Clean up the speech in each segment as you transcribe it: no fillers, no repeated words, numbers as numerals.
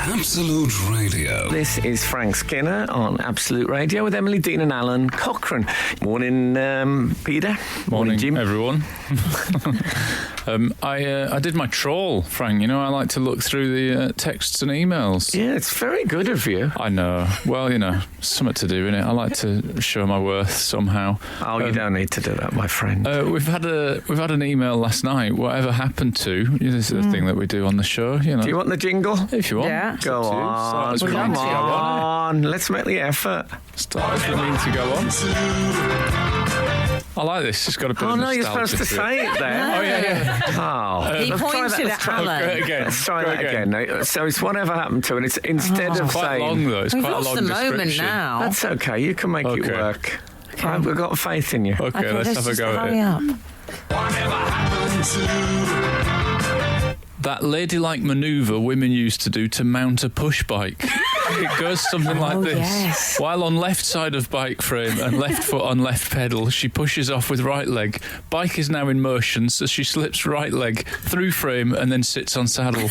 Absolute Radio. This is Frank Skinner on Absolute Radio with Emily, Dean and Alan Cochrane. Morning, Peter. Morning, Jim. everyone. I did my trawl, Frank. You know, I like to look through the texts and emails. Yeah, it's very good of you. I know. Well, you know, something to do, innit? I like to show my worth somehow. Oh, you don't need to do that, my friend. We've had an email last night. Whatever happened to? This is the thing that we do on the show. You know. Do you want the jingle? If you want. Yeah. Go on. Come on. Let's make the effort. Start if you mean to go on. I like this. It's got a bit of nostalgia. Oh, no, you're supposed to say it then. Oh, yeah. Oh. He pointed at Alan. Again. Let's try that again. So it's whatever happened to, and it's instead of Quite saying... long, though. It's We've quite a lost long the moment description. now. That's okay. You can make it Okay. work. We've got faith in you. Okay, let's have a just go at hurry it. up. That ladylike manoeuvre women used to do to mount a push bike. It goes something like this. Yes. While on left side of bike frame and left foot on left pedal, she pushes off with right leg. Bike is now in motion, so she slips right leg through frame and then sits on saddle.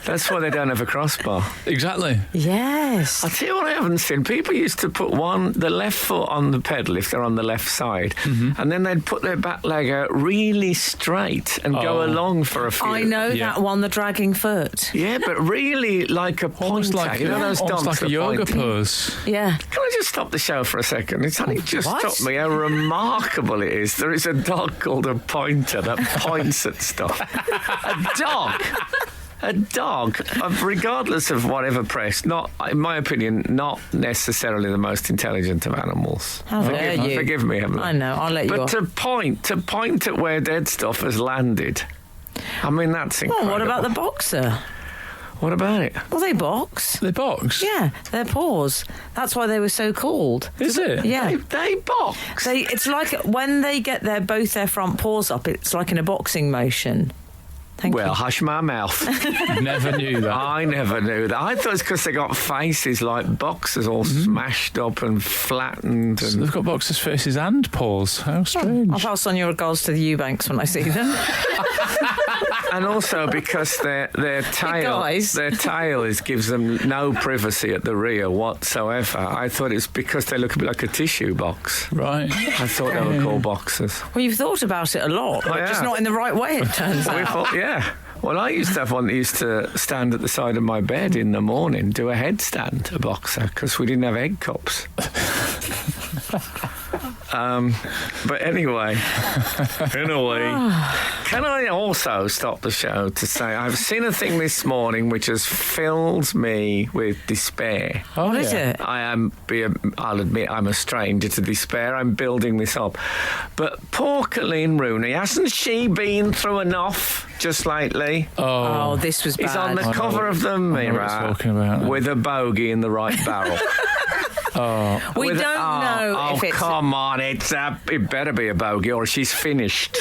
That's why they don't have a crossbar. Exactly. Yes. I'll tell you what I haven't seen. People used to put the left foot on the pedal if they're on the left side, and then they'd put their back leg out really straight and go along for a few. I know that one, the dragging foot. Yeah, but really like a Almost pointer. like, You know those almost dogs like a that yoga point? pose. Yeah. Can I just stop the show for a second? It's only just What? struck me how remarkable it is. There is a dog called a pointer that points at stuff. A dog. A dog, regardless of whatever press, not, in my opinion, not necessarily the most intelligent of animals. How dare you. Forgive me, Emily. I know, I'll let you But off. to point at where dead stuff has landed, I mean, that's incredible. Well, what about the boxer? What about it? Well, they box. They box? Yeah, their paws. That's why they were so called. Is it? Yeah. They box. It's like when they get both their front paws up, it's like in a boxing motion. Thank Well, you. hush my mouth. Never knew that. I never knew that. I thought it's because they got faces like boxers, all smashed up and flattened. So And they've got boxers' faces and paws. How strange. I'll pass on your regards to the Eubanks when I see them. And also because their tail, guys. gives them no privacy at the rear whatsoever. I thought it's because they look a bit like a tissue box. Right. I thought they were called boxers. Well, you've thought about it a lot, but yeah. just not in the right way, it turns We out. thought, yeah. Well, I used to have one that used to stand at the side of my bed in the morning, do a headstand, a boxer, because we didn't have egg cups. But anyway, can I also stop the show to say I've seen a thing this morning which has filled me with despair. Oh, What is it? I'll admit I'm a stranger to despair. I'm building this up. But poor Colleen Rooney, hasn't she been through enough just lately? Oh, this was bad. He's on the know cover of the I know what Mirror you're talking about. with a bogey in the right barrel. We don't know if Oh, it's... come on. It better be a bogey or she's finished.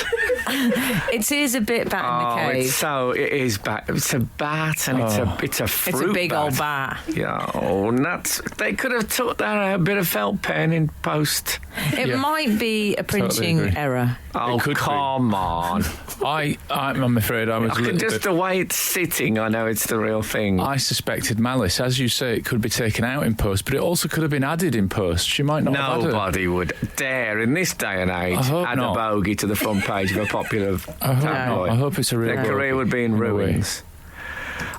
It is a bit bat in the cave. It is bat. It's a bat and it's a fruit It's a big bat. old bat. Yeah, nuts. They could have took that out, a bit of felt pen in post. It might be a printing agree. error. Oh, could be. come on. I'm afraid I was a little Just bit... the way it's sitting, I know it's the real thing. I suspected malice. As you say, it could be taken out in post, but it also could have been added in post. She might not have had it. Nobody would dare, in this day and age, I hope add not. a bogey to the front page of a popular tabloid. I hope it's a real Their career bogey would be in a way. ruins.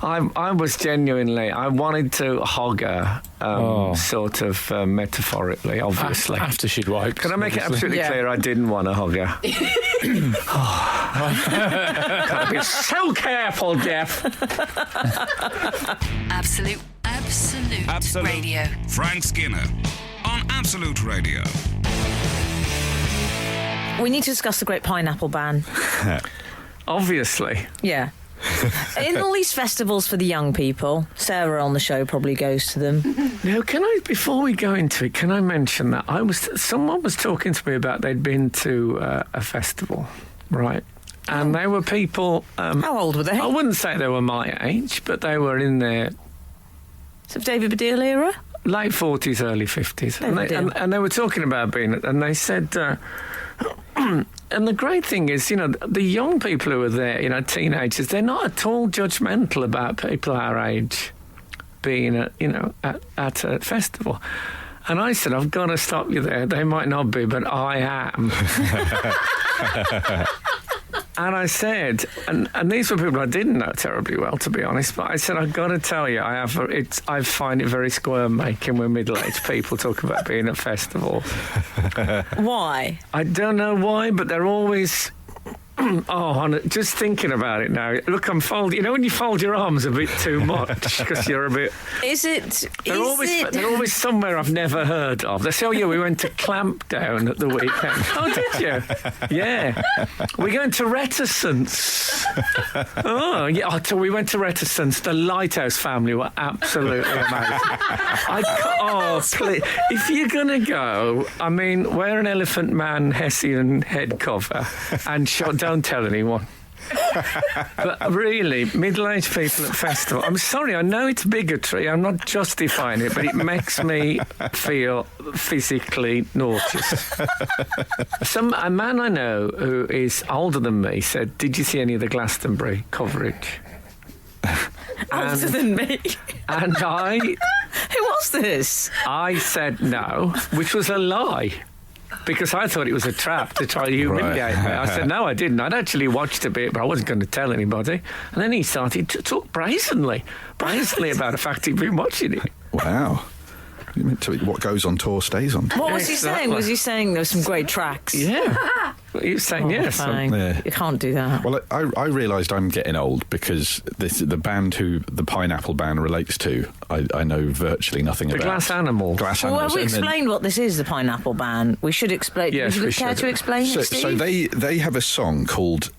I was genuinely, I wanted to hog her, sort of metaphorically, obviously. After she'd wiped. Can I make it absolutely Yeah. clear I didn't want to hug her? Gotta be so careful, Jeff. Absolute Radio. Frank Skinner on Absolute Radio. We need to discuss the Great Pineapple Ban. Obviously. Yeah. In all these festivals for the young people, Sarah on the show probably goes to them. Now, before we go into it, can I mention that someone was talking to me about they'd been to a festival, right? And they were people... How old were they? I wouldn't say they were my age, but they were in their Sort of David Baddiel era? late 40s, early 50s. And they were talking about being... And they said... and the great thing is, the young people who are there, teenagers, they're not at all judgmental about people our age. being at a festival. And I said, I've got to stop you there. They might not be, but I am. And I said, and these were people I didn't know terribly well, to be honest, but I said, I've got to tell you, I find it very squirm-making when middle-aged people talk about being at festivals. Why? I don't know why, but they're always... just thinking about it now. Look, I'm folding. You know when you fold your arms a bit too much because you're a bit... They're always somewhere I've never heard of. They say, oh, yeah, we went to Clampdown at the weekend. Oh, did you? Yeah. We're going to Reticence. Oh, yeah. So we went to Reticence. The Lighthouse family were absolutely amazing. Please. If you're going to go, I mean, wear an Elephant Man Hessian head cover and don't tell anyone. But really, middle-aged people at festival, I'm sorry, I know it's bigotry, I'm not justifying it, but it makes me feel physically nauseous. A man I know who is older than me said, did you see any of the Glastonbury coverage? Older than me? And I... Who was this? I said no, which was a lie. Because I thought it was a trap to try to humiliate me. I said, no, I didn't. I'd actually watched a bit, but I wasn't going to tell anybody. And then he started to talk brazenly about the fact he'd been watching it. Wow. You meant to, what goes on tour stays on tour. What was he saying? Was he saying there were some great tracks? Yeah. He was saying yes. Yeah. You can't do that. Well, I realised I'm getting old because the band who the Pineapple Band relates to, I know virtually nothing about. The Glass Animals. Well, have we explained what this is, the Pineapple Band? We should explain. Yes, would you care to explain it, Steve? So they have a song called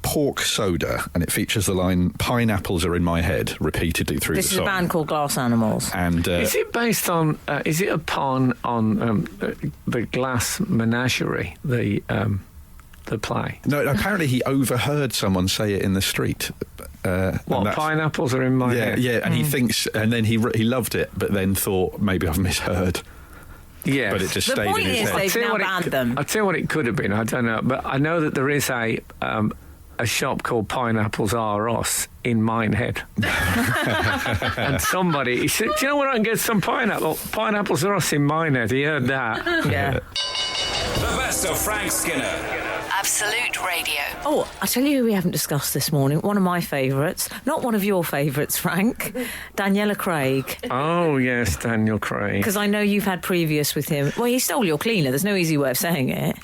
Pork Soda, and it features the line, pineapples are in my head, repeatedly through the song. This is a band called Glass Animals. And is it based on, is it a pun on the Glass Menagerie, the play? No, apparently he overheard someone say it in the street. Pineapples are in my head? Yeah, and he thinks, and then he loved it, but then thought, maybe I've misheard. Yeah, but it just the stayed point in his is head. they've now banned them. I'll tell you what it could have been, I don't know, but I know that there is a shop called Pineapples R Us in Minehead. And somebody, he said, do you know where I can get some Pineapples R Us in Minehead? He heard that. Yeah. The best of Frank Skinner. Absolute Radio. Oh, I tell you who we haven't discussed this morning. One of my favourites. Not one of your favourites, Frank. Daniela Craig. Oh, yes, Daniel Craig. Because I know you've had previous with him. Well, he stole your cleaner. There's no easy way of saying it.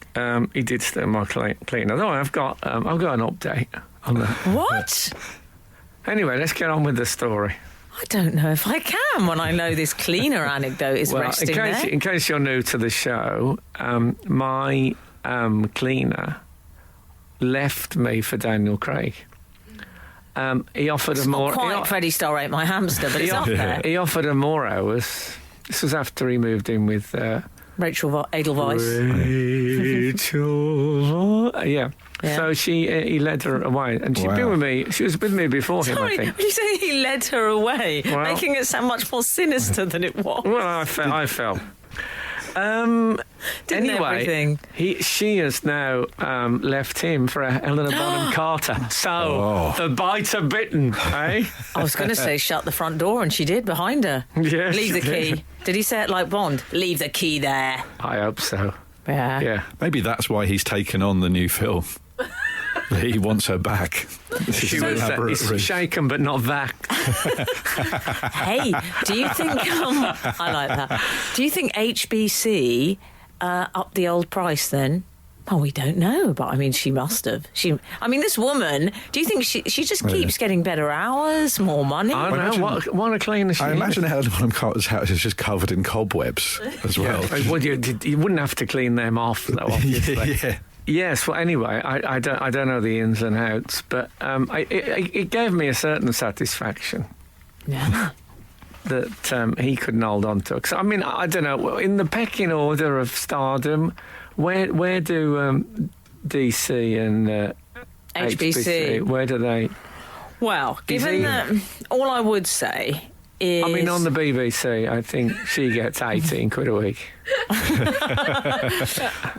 He did steal my cleaner. No, I've got an update on that. What? Anyway, let's get on with the story. I don't know if I can when I know this cleaner anecdote is resting there. In case you're new to the show, my cleaner left me for Daniel Craig. He offered It's not quite Freddie Starr Ate My Hamster, but it's up there. He offered her more hours. This was after he moved in with Rachel Edelweiss. Yeah. So he led her away, and she'd been with me. She was with me before him, I think. When you say he led her away, making it sound much more sinister than it was. Well, I felt. Anyway, she has now left him for a Helena Bonham Carter. So the biter bitten, eh? I was going to say shut the front door, and she did behind her. Yes, leave the key. Did he say it like Bond? Leave the key there. I hope so. Yeah. Maybe that's why he's taken on the new film. He wants her back. She was shaken but not vaxxed. Hey, do you think... I like that. Do you think HBC upped the old price then? Oh, we don't know, but I mean, she must have. This woman, do you think she just keeps getting better hours, more money? I don't know. What a cleaner she is. I imagine Helena Bonham Carter's house is just covered in cobwebs as well. Well, you wouldn't have to clean them off, though, obviously. Yeah. Yes, well, anyway, I don't know the ins and outs, but it gave me a certain satisfaction. Yeah. That he couldn't hold on to. Cause, I mean, I don't know, in the pecking order of stardom, where do DC and HBC, where do they... Well, given that, all I would say is... I mean, on the BBC, I think she gets 18 quid a week.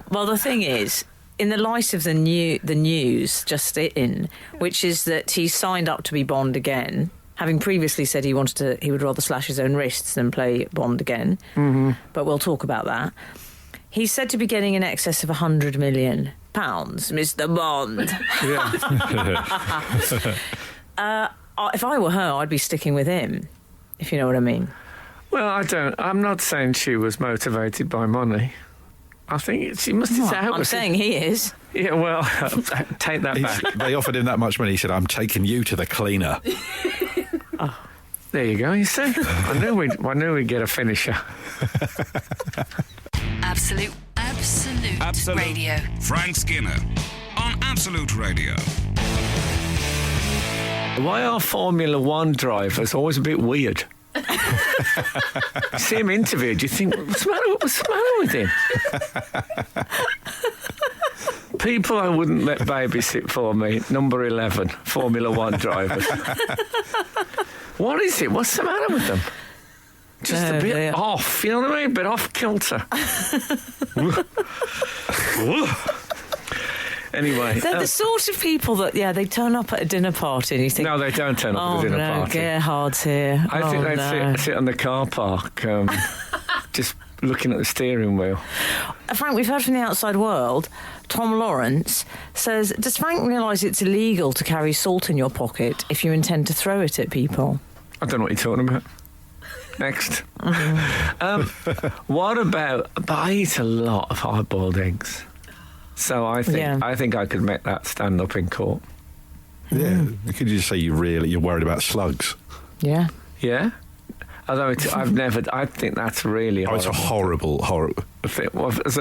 Well, the thing is, in the light of the news just in, which is that he signed up to be Bond again, having previously said he would rather slash his own wrists than play Bond again. Mm-hmm. But we'll talk about that. He's said to be getting in excess of £100 million, Mr. Bond. If I were her, I'd be sticking with him, if you know what I mean. Well, I'm not saying she was motivated by money. I think she must have said... I'm saying he is. Yeah, well, take that back. They offered him that much money. He said, I'm taking you to the cleaner. There you go, you see? I knew we'd get a finisher. Absolute Radio. Frank Skinner on Absolute Radio. Why are Formula One drivers always a bit weird? See him interviewed, you think, what's the matter with him? People I wouldn't let babysit for me, number 11, Formula One drivers. What is it? What's the matter with them? Just a bit off, you know what I mean? A bit off kilter. Anyway. They're the sort of people that, they turn up at a dinner party and you think... No, they don't turn up at a dinner party. Gerhard's here. I think they'd sit on the car park, just looking at the steering wheel. Frank, we've heard from the outside world, Tom Lawrence says, does Frank realise it's illegal to carry salt in your pocket if you intend to throw it at people? I don't know what you're talking about. Next. What about... But I eat a lot of hard-boiled eggs. So I think I could make that stand up in court. Yeah. Could you just say you're worried about slugs? Yeah. Yeah? Although I think that's really horrible. It's a horrible...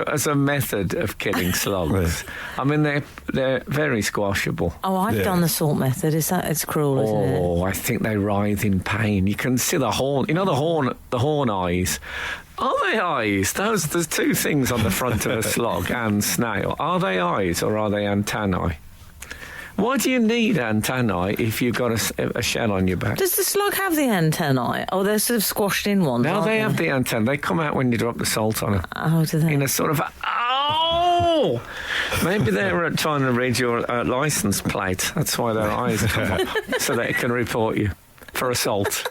As a method of killing slugs. I mean, they're very squashable. Oh, I've done the salt method. It's cruel, isn't it? Oh, I think they writhe in pain. You can see the horn. You know the horn eyes. Are they eyes? There's two things on the front of a slug and snail. Are they eyes or are they antennae? Why do you need antennae if you've got a shell on your back? Does the slug have the antennae? Oh, they're sort of squashed in ones. No, they have the antennae. They come out when you drop the salt on them. Oh, do they? In a sort of... Oh! Maybe they're trying to read your licence plate. That's why their eyes come up, so that it can report you for assault.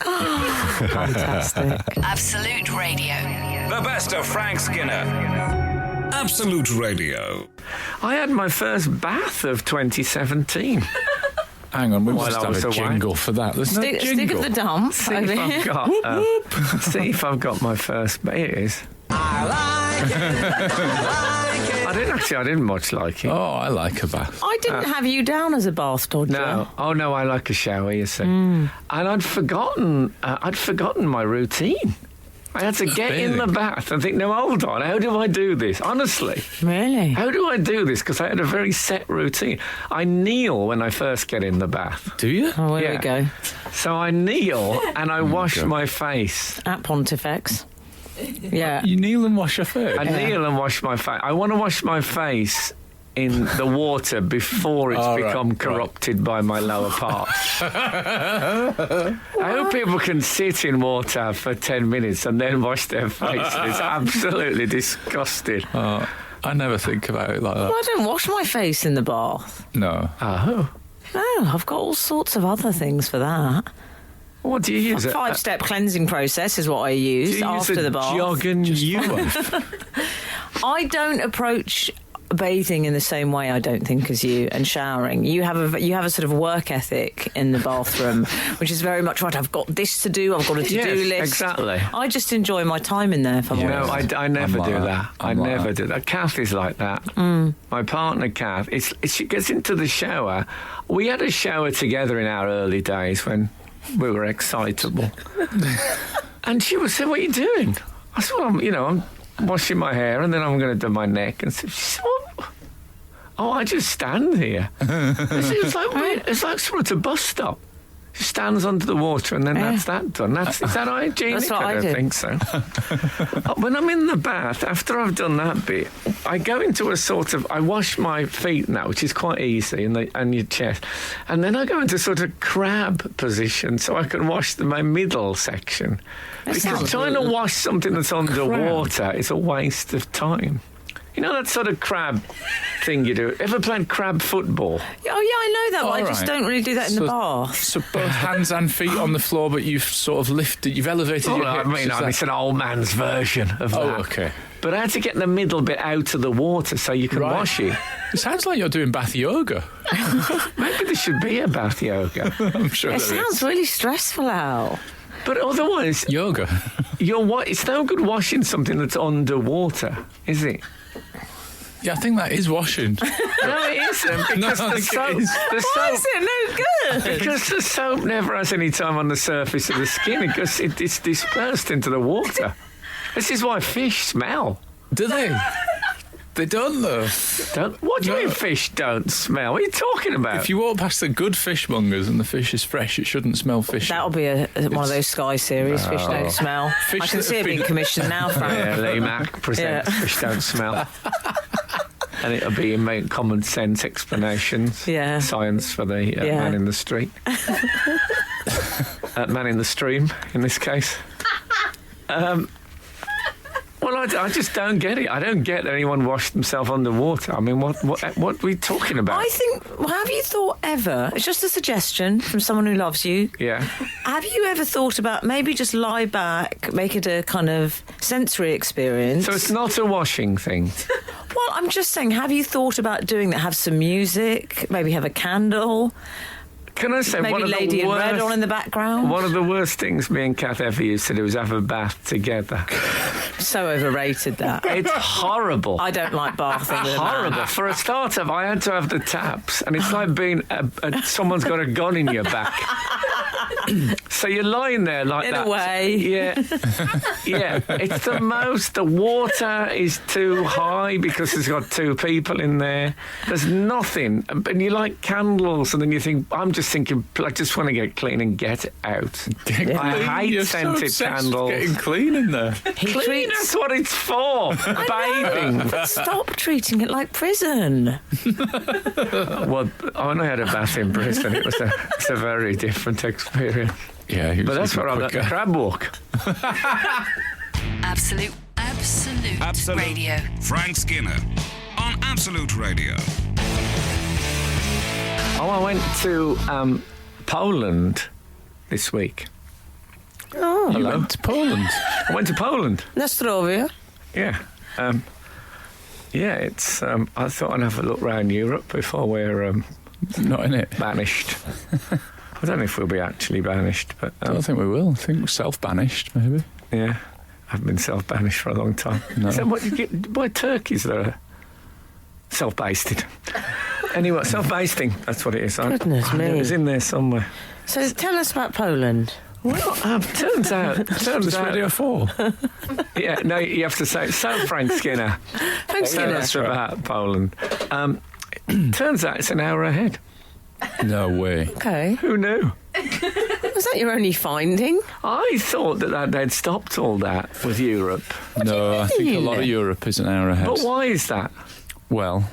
Fantastic. Absolute Radio. The best of Frank Skinner. Absolute Radio. I had my first bath of 2017. Hang on, we While must I have was a away. jingle for that. There's no jingle. Stick of the dump. See if I've got my first... Here it is. I didn't much like it. Oh, I like a bath. I didn't have you down as a bath dodger. No. Oh, no, I like a shower, you see. And I'd forgotten my routine. I had to get in the bath and think, no, hold on, how do I do this? Honestly. Really? How do I do this? Because I had a very set routine. I kneel when I first get in the bath. Do you? Oh, here we go. So I kneel and I wash my face. At Pontifex. Yeah. You kneel and wash your face? I kneel and wash my face. I want to wash my face in the water before it's become corrupted by my lower parts. I hope people can sit in water for 10 minutes and then wash their face. It's absolutely disgusting. Oh, I never think about it like that. Well, I don't wash my face in the bath. No. Oh. No, I've got all sorts of other things for that. What do you use? A 5-step cleansing process is what I use after the bath. Jog and I don't approach bathing in the same way, I don't think, as you, and showering. You have a sort of work ethic in the bathroom, which is very much right. I've got this to do. I've got a to-do list. Exactly. I just enjoy my time in there. For No, I never do that. I never do that. Kath is like that. My partner, Kath, she gets into the shower. We had a shower together in our early days when we were excitable. And she would say, "What are you doing?" I said, "Well, I'm washing my hair and then I'm going to do my neck." And she said, "What?" "Oh, I just stand here." It's like sort of a bus stop. She stands under the water and then that's that done. Is that hygienic? That's what I don't think so. When I'm in the bath, after I've done that bit, I go into a sort of... I wash my feet now, which is quite easy, and your chest. And then I go into sort of crab position so I can wash my middle section. Because trying to wash something that's underwater is a waste of time. You know that sort of crab thing you do? Ever played crab football? Oh, yeah, I know that, but I just don't really do that in the bath. So both hands and feet on the floor, but you've sort of lifted, you've elevated your hips. It's an old man's version of that. Oh, okay. But I had to get the middle bit out of the water so you can wash it. It sounds like you're doing bath yoga. Maybe there should be a bath yoga. I'm sure It sounds really stressful, Al. But otherwise, yoga. It's no good washing something that's underwater, is it? Yeah, I think that is washing. No, it isn't. Because No, I the think soap, it is. Why is it no good? because the soap never has any time on the surface of the skin because it's dispersed into the water. This is why fish smell. Do they? They don't, though. What do you mean fish don't smell? What are you talking about? If you walk past the good fishmongers and the fish is fresh, it shouldn't smell fishy. That'll be one of those Sky series, Fish Don't Smell. Fish I can that see have it being been- commissioned now, Frank. Yeah, Lee Mack presents Yeah. Fish Don't Smell. And it'll be in common sense explanations. Yeah. Science for the man in the street. Man in the stream, in this case. Well, I just don't get it. I don't get that anyone washed themselves underwater. I mean, what are we talking about? I think, have you thought ever, it's just a suggestion from someone who loves you, Yeah. have you ever thought about maybe just lie back, make it a kind of sensory experience? So it's not a washing thing. Well, I'm just saying, have you thought about doing that? Have some music, maybe have a candle, Can I say maybe one of Lady the in worst, Red on in the background? one of the worst things me and Kath ever used to do was have a bath together. So overrated that. It's horrible. I don't like bathing with a man. Horrible. For a starter, I had to have the taps, and it's like being someone's got a gun in your back. So you're lying there like In that. a way. Yeah. Yeah. It's the water is too high because there's got two people in there. There's nothing. And you like candles, and then you think, I'm just thinking, I just want to get clean and get out. I hate You're scented so obsessed with candles. getting clean in there. Clean, that's what it's for. Bathing. Stop treating it like prison. Well, when I had a bath in prison, it's a very different experience. Yeah, But that's where I'm at the crab walk. Absolute Radio. Frank Skinner on Absolute Radio. Oh, I went to Poland this week. Oh, You went to Poland. I went to Poland. Nostrovia. Yeah. It's. I thought I'd have a look around Europe before we're Not in it. banished. I don't know if we'll be actually banished, but I don't think we will. I think we're self-banished, maybe. yeah, I've been self-banished for a long time. No. Is that what you get? Why Turkeys that are self-basted? Anyway, self-basting. That's what it is. Goodness me. It was in there somewhere. So tell us about Poland. Well, turns out. It's Radio 4. Yeah, no, you have to say. So, Frank Skinner. Thanks, Tell Skinner. us about Poland. Turns out it's an hour ahead. No way. Okay. Who knew? Was that your only finding? I thought that they'd stopped all that with Europe. No, I think a lot of mean? Europe is an hour ahead. But why is that? Well,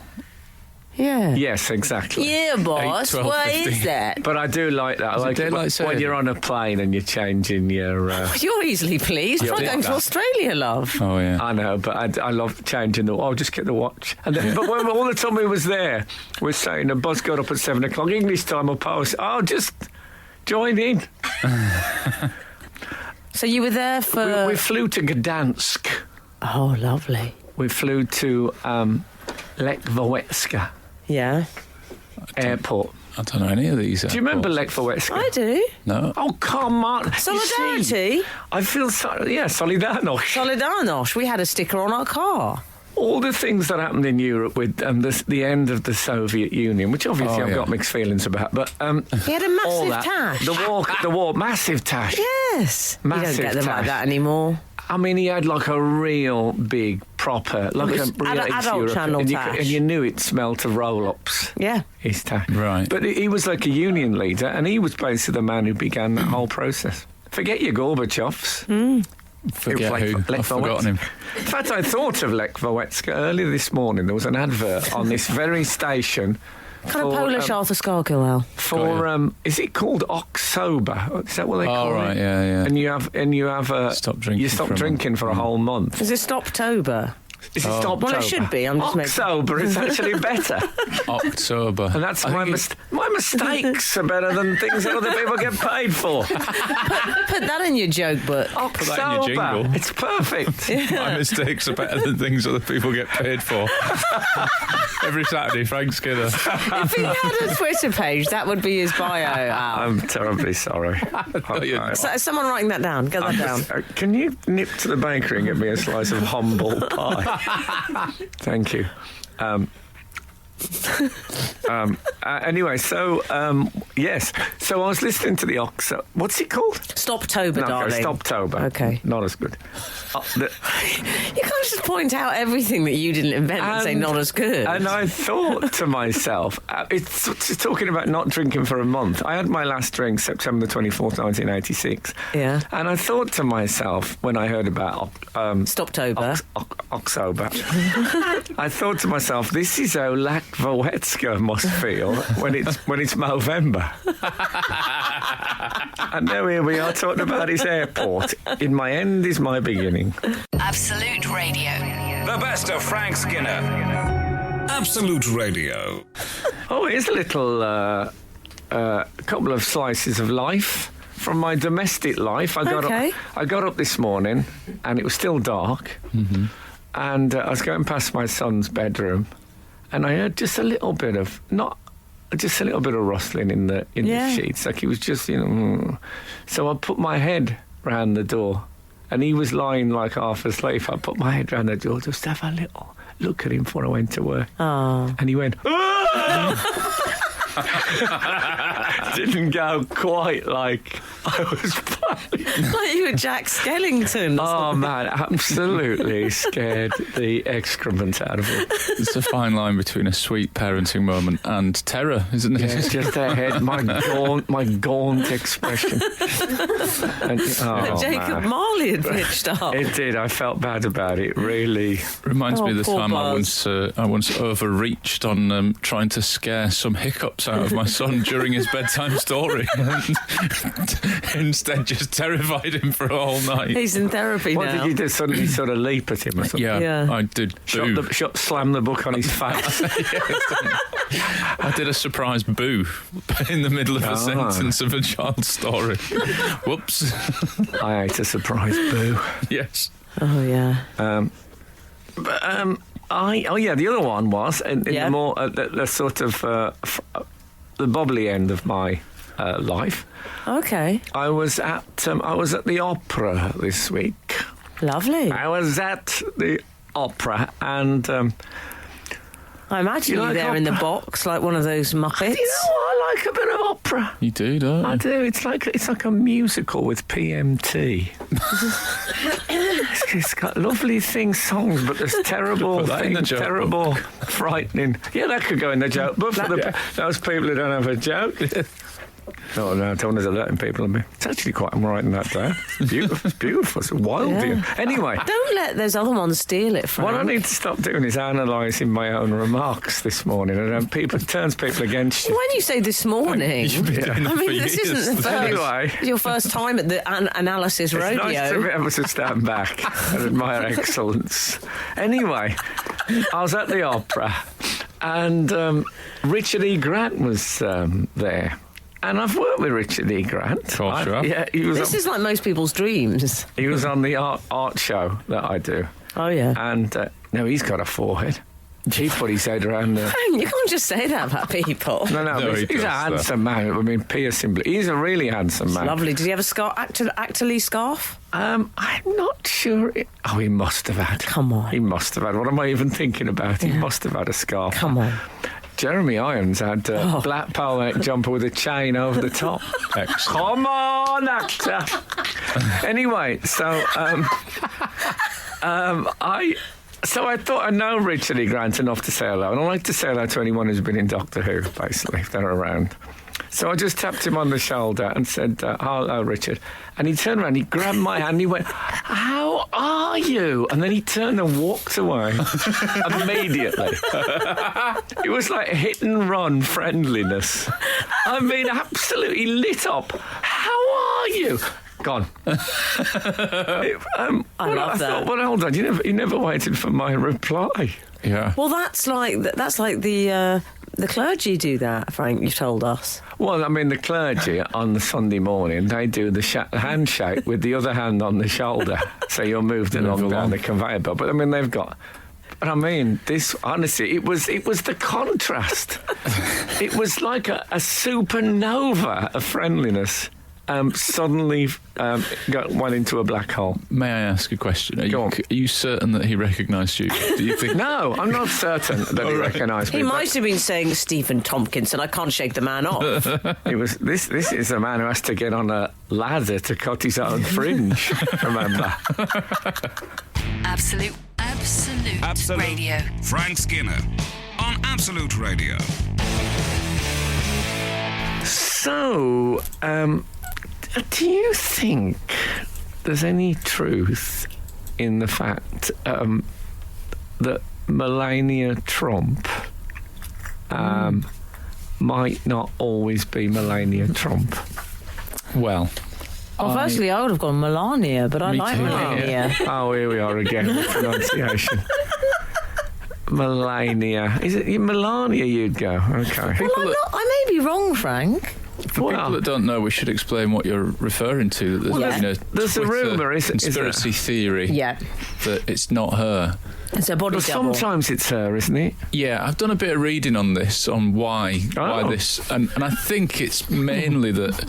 Yeah. Yes, exactly. Yeah, boss. 8, 12, Why 15. is that? But I do like that. I Is it like it daylight when saving? you're on a plane and you're changing your... You're easily pleased. Try did going to that. Australia, love. oh yeah. I know, but I love changing the... I'll just get the watch. And then, but when all the time we was there, we're saying the bus got up at 7 o'clock, English time or post. Oh, just join in. So you were there for... We flew to Gdansk. Oh, lovely. We flew to Lech Wałęsa Yeah. Airport. I don't know any of these. Do you remember Lech Wałęsa? I do. No. Oh, come on. You see, Solidarity. I feel sorry. Yeah, Solidarność. Solidarność. We had a sticker on our car. All the things that happened in Europe with the end of the Soviet Union, which obviously Oh, I've yeah. got mixed feelings about, but He had a all massive that. tash. The war, massive tash. Yes. You Massive don't get them like tash. that anymore. I mean, he had like a real big, proper, like was a real adult East Europe, channel and tash. you knew it smelt of roll-ups. Yeah. His tash, Right. But he was like a union leader, and he was basically the man who began that whole process. Forget your Gorbachevs. Forget Lech- who. Lech I've forgotten him. In fact, I thought of Lech Wałęsa earlier this morning. There was an advert on this very station. Kind of for, Polish Arthur Scargill, Al. for is it called October? Is that what they call Oh, it? right, yeah, yeah. And you have a Stop drinking You stop for a drinking month. for a whole month. Is it Stoptober? Is it Stoptober? Well, it should be. I'm just making... October is actually better. October. And that's my mistakes are better than things that other people get paid for. Put that in your joke book. Put that in your October. jingle. It's perfect. My mistakes are better than things other people get paid for. Every Saturday, Frank Skinner. If he had a Twitter page, that would be his bio. Al. I'm terribly sorry. So, someone writing that down. Get that down. Can you nip to the bakery and get me a slice of humble pie? Thank you. Anyway, so yes. So I was listening to the what's it called? Stoptober, darling. Stoptober. Okay. Not as good. You can't just point out everything that you didn't invent and say not as good. And I thought to myself, it's talking about not drinking for a month. I had my last drink September 24th, 1986. Yeah. And I thought to myself when I heard about Stoptober. October. I thought to myself, this is how Lech Wałęsa must feel when it's Movember. And now here we are talking about his airport. In my end is my beginning. Absolute Radio. The best of Frank Skinner. Absolute Radio. Oh, here's a little couple of slices of life from my domestic life. I got up this morning and it was still dark. Mm-hmm. And I was going past my son's bedroom and I heard just a little bit of rustling in the sheets, like he was just, So I put my head round the door, and he was lying like half asleep. I put my head round the door just to have a little look at him before I went to work. Oh. And he went, didn't go quite like I was planning. Like you were Jack Skellington. Oh, man, absolutely scared the excrement out of him. It's a fine line between a sweet parenting moment and terror, isn't it? Yeah, it's just their head, my gaunt expression. And, Jacob Marley had pitched up. It did. I felt bad about it. Really reminds me of the poor time Buzz. I once overreached on trying to scare some hiccups out of my son during his bedtime story, and instead just terrified him for a whole night. He's in therapy What now. did you do? Suddenly sort of leap at him or something? Yeah. I did. Boo. Slam the book on his face. I did a surprise boo in the middle of a sentence of a child's story. Whoops. I ate a surprise boo. Yes. Oh, yeah. The other one was in the more the sort of the bubbly end of my life. Okay. I was at the opera this week. Lovely. I was at the opera and I imagine You you like there in the opera? box like one of those Muppets. you know what? I like a bit of opera. You do, don't you? I do. It's like a musical with PMT. It's got lovely songs, but there's terrible Put that in the things, joke terrible, frightening. Yeah, that could go in the joke, but for those people who don't have a joke. No, I don't want to let people in me. It's actually quite, I'm writing that down. Beautiful. It's wild. Yeah. Anyway. Don't let those other ones steal it from What I need to stop doing is analysing my own remarks this morning, and it turns people against you. When you say this morning, You've been doing that I mean, for this years. isn't the first. Anyway. Your first time at the analysis It's rodeo. nice to be able to stand back and admire excellence. Anyway, I was at the opera, and Richard E. Grant was there. And I've worked with Richard E. Grant. Of course you have. Yeah, he was. This is like most people's dreams. He was on the art show that I do, Oh, yeah. and no, he's got a forehead. He put his head around the. You can't just say that about people. No, No, he's he a does, handsome man. I mean, piercingly, he's a really handsome man. Lovely. Did he have a scarf, actorly scarf? I'm not sure. He must have had. Come on. He must have had. What am I even thinking about? He must have had a scarf. Come on. Jeremy Irons had a black polo jumper with a chain over the top. Excellent. Come on, actor. Anyway, so So I thought I know Richard E. Grant enough to say hello, and I like to say hello to anyone who's been in Doctor Who, basically, if they're around. So I just tapped him on the shoulder and said, hello, Richard. And he turned around, he grabbed my hand, and he went, how are you? And then he turned and walked away immediately. It was like hit and run friendliness. I mean, absolutely lit up. How are you? Gone. I love that. Well, hold on. You never waited for my reply. Yeah. Well, that's like the clergy do that, Frank, you've told us. Well, I mean, the clergy on the Sunday morning, they do the handshake with the other hand on the shoulder. So you're moved along down the conveyor belt. But I mean, they've got... But I mean, this, honestly, it was the contrast. It was like a supernova of friendliness. Suddenly went into a black hole. May I ask a question? Are you certain that he recognised you? Do you think? No, I'm not certain that he recognised me. He might have been saying, Stephen Tompkinson, I can't shake the man off. It was this is a man who has to get on a ladder to cut his own fringe, remember? Absolute Radio. Frank Skinner on Absolute Radio. So, do you think there's any truth in the fact that Melania Trump might not always be Melania Trump? Well, Firstly, I would have gone Melania, but I like too. Melania. Oh, here we are again with pronunciation. Melania. Is it Melania you'd go? Okay. Well, I may be wrong, Frank. For people that don't know, we should explain what you're referring to. That there's a rumour, conspiracy theory that it's not her. It's a body double. Sometimes it's her, isn't it? Yeah, I've done a bit of reading on this, on why this, and I think it's mainly that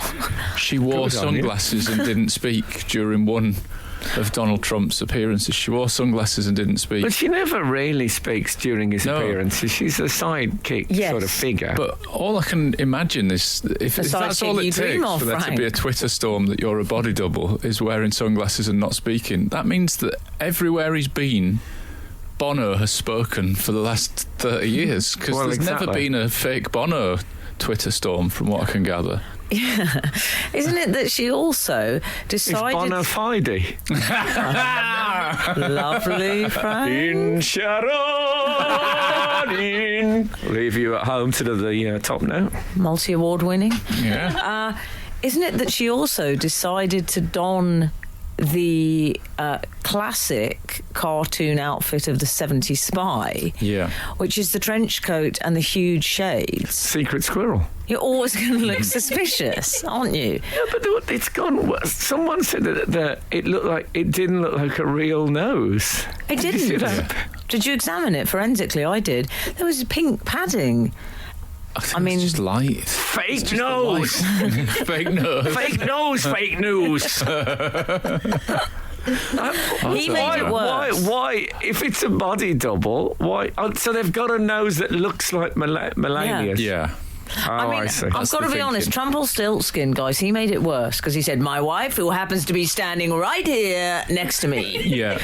she wore sunglasses and didn't speak during one of Donald Trump's appearances. She wore sunglasses and didn't speak. But she never really speaks during his appearances. She's a sidekick sort of figure. But all I can imagine is if that's all it takes for there to be a Twitter storm that you're a body double, is wearing sunglasses and not speaking. That means that everywhere he's been, Bono has spoken for the last 30 years, because there's never been a fake Bono Twitter storm, from what I can gather. Yeah. Isn't it that she also decided... It's bona fide. Lovely, Frank. In Sharon. Leave you at home to the top note. Multi-award winning. Yeah. Isn't it that she also decided to don the classic cartoon outfit of the 70s spy, which is the trench coat and the huge shades? Secret squirrel. You're always going to look suspicious, aren't you? Yeah, but it's gone. Someone said that it didn't look like a real nose. It didn't. Did you see that? Did you examine it forensically? I did. There was pink padding. I mean, it's just light. Fake nose. Fake nose. Fake nose. Fake news. He made it worse. Why? If it's a body double, why? So they've got a nose that looks like Melania's. Yeah. I see. I've got to be honest, Trumpelstiltskin, guys, he made it worse, because he said, my wife, who happens to be standing right here next to me. Yeah.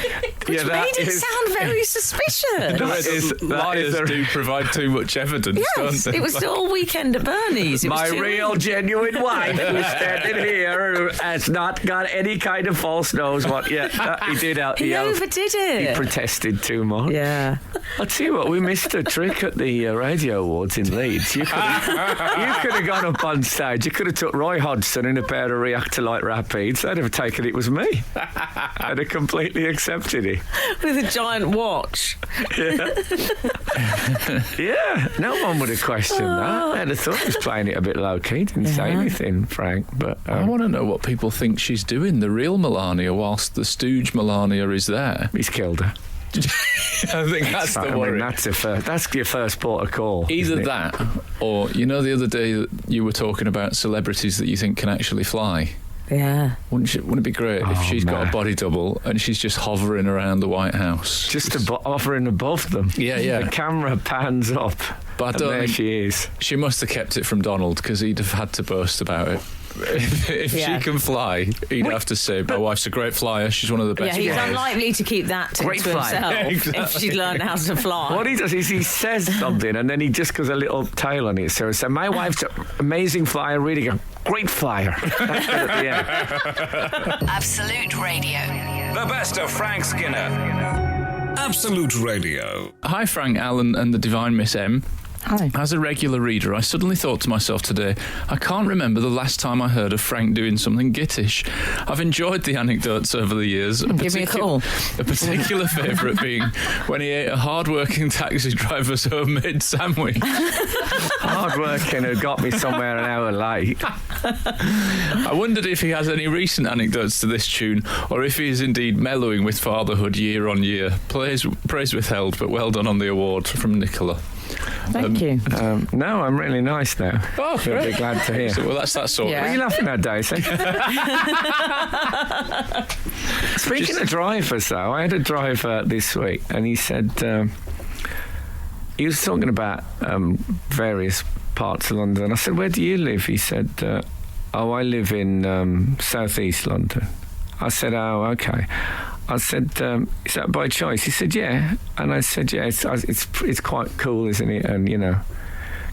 Which made it sound very suspicious. Liars do provide too much evidence, don't they? It was all Weekend at Bernie's. My real, genuine wife, who's standing here, who has not got any kind of false nose. He did out. He overdid it. He protested too much. Yeah. I'll tell you what, we missed a trick at the Radio Awards in Leeds. You could have gone up on stage. You could have took Roy Hodgson in a pair of reactor light rapids. They'd have taken it was me. I'd have completely accepted it. With a giant watch. Yeah, no one would have questioned that. They'd have thought he was playing it a bit low-key. Didn't say anything, Frank. But I want to know what people think she's doing, the real Melania, whilst the stooge Melania is there. He's killed her. I think that's the worry. That's your first port of call. Either that, or the other day that you were talking about celebrities that you think can actually fly. Yeah. Wouldn't it be great if she's got a body double and she's just hovering around the White House? Just hovering above them. Yeah. The camera pans up. But there she is. She must have kept it from Donald, because he'd have had to boast about it. If she can fly, he'd have to say, my wife's a great flyer, she's one of the best. Yeah, he's unlikely to keep that to himself if she's learned how to fly. What he does is he says something and then he just goes a little tail on it. So my wife's an amazing flyer, really a great flyer. That's it at the end. Absolute Radio. The best of Frank Skinner. Absolute Radio. Hi, Frank, Alan and the Divine Miss M. Hi. As a regular reader, I suddenly thought to myself today, I can't remember the last time I heard of Frank doing something gittish. I've enjoyed the anecdotes over the years. Give me a call. A particular favourite being when he ate a hard-working taxi driver's homemade sandwich. Hard-working who got me somewhere an hour late. I wondered if he has any recent anecdotes to this tune, or if he is indeed mellowing with fatherhood year on year. Praise withheld, but well done on the award from Nicola. Thank you. No, I'm really nice now. Oh, You'll be glad to hear. So, well, that's that sort. Yeah. What are you laughing at, Daisy? Speaking of drivers, though, I had a driver this week, and he said he was talking about various parts of London. I said, "Where do you live?" He said, "Oh, I live in southeast London." I said, "Oh, okay." I said, "Is that by choice?" He said, "Yeah." And I said, "Yeah, it's quite cool, isn't it? And,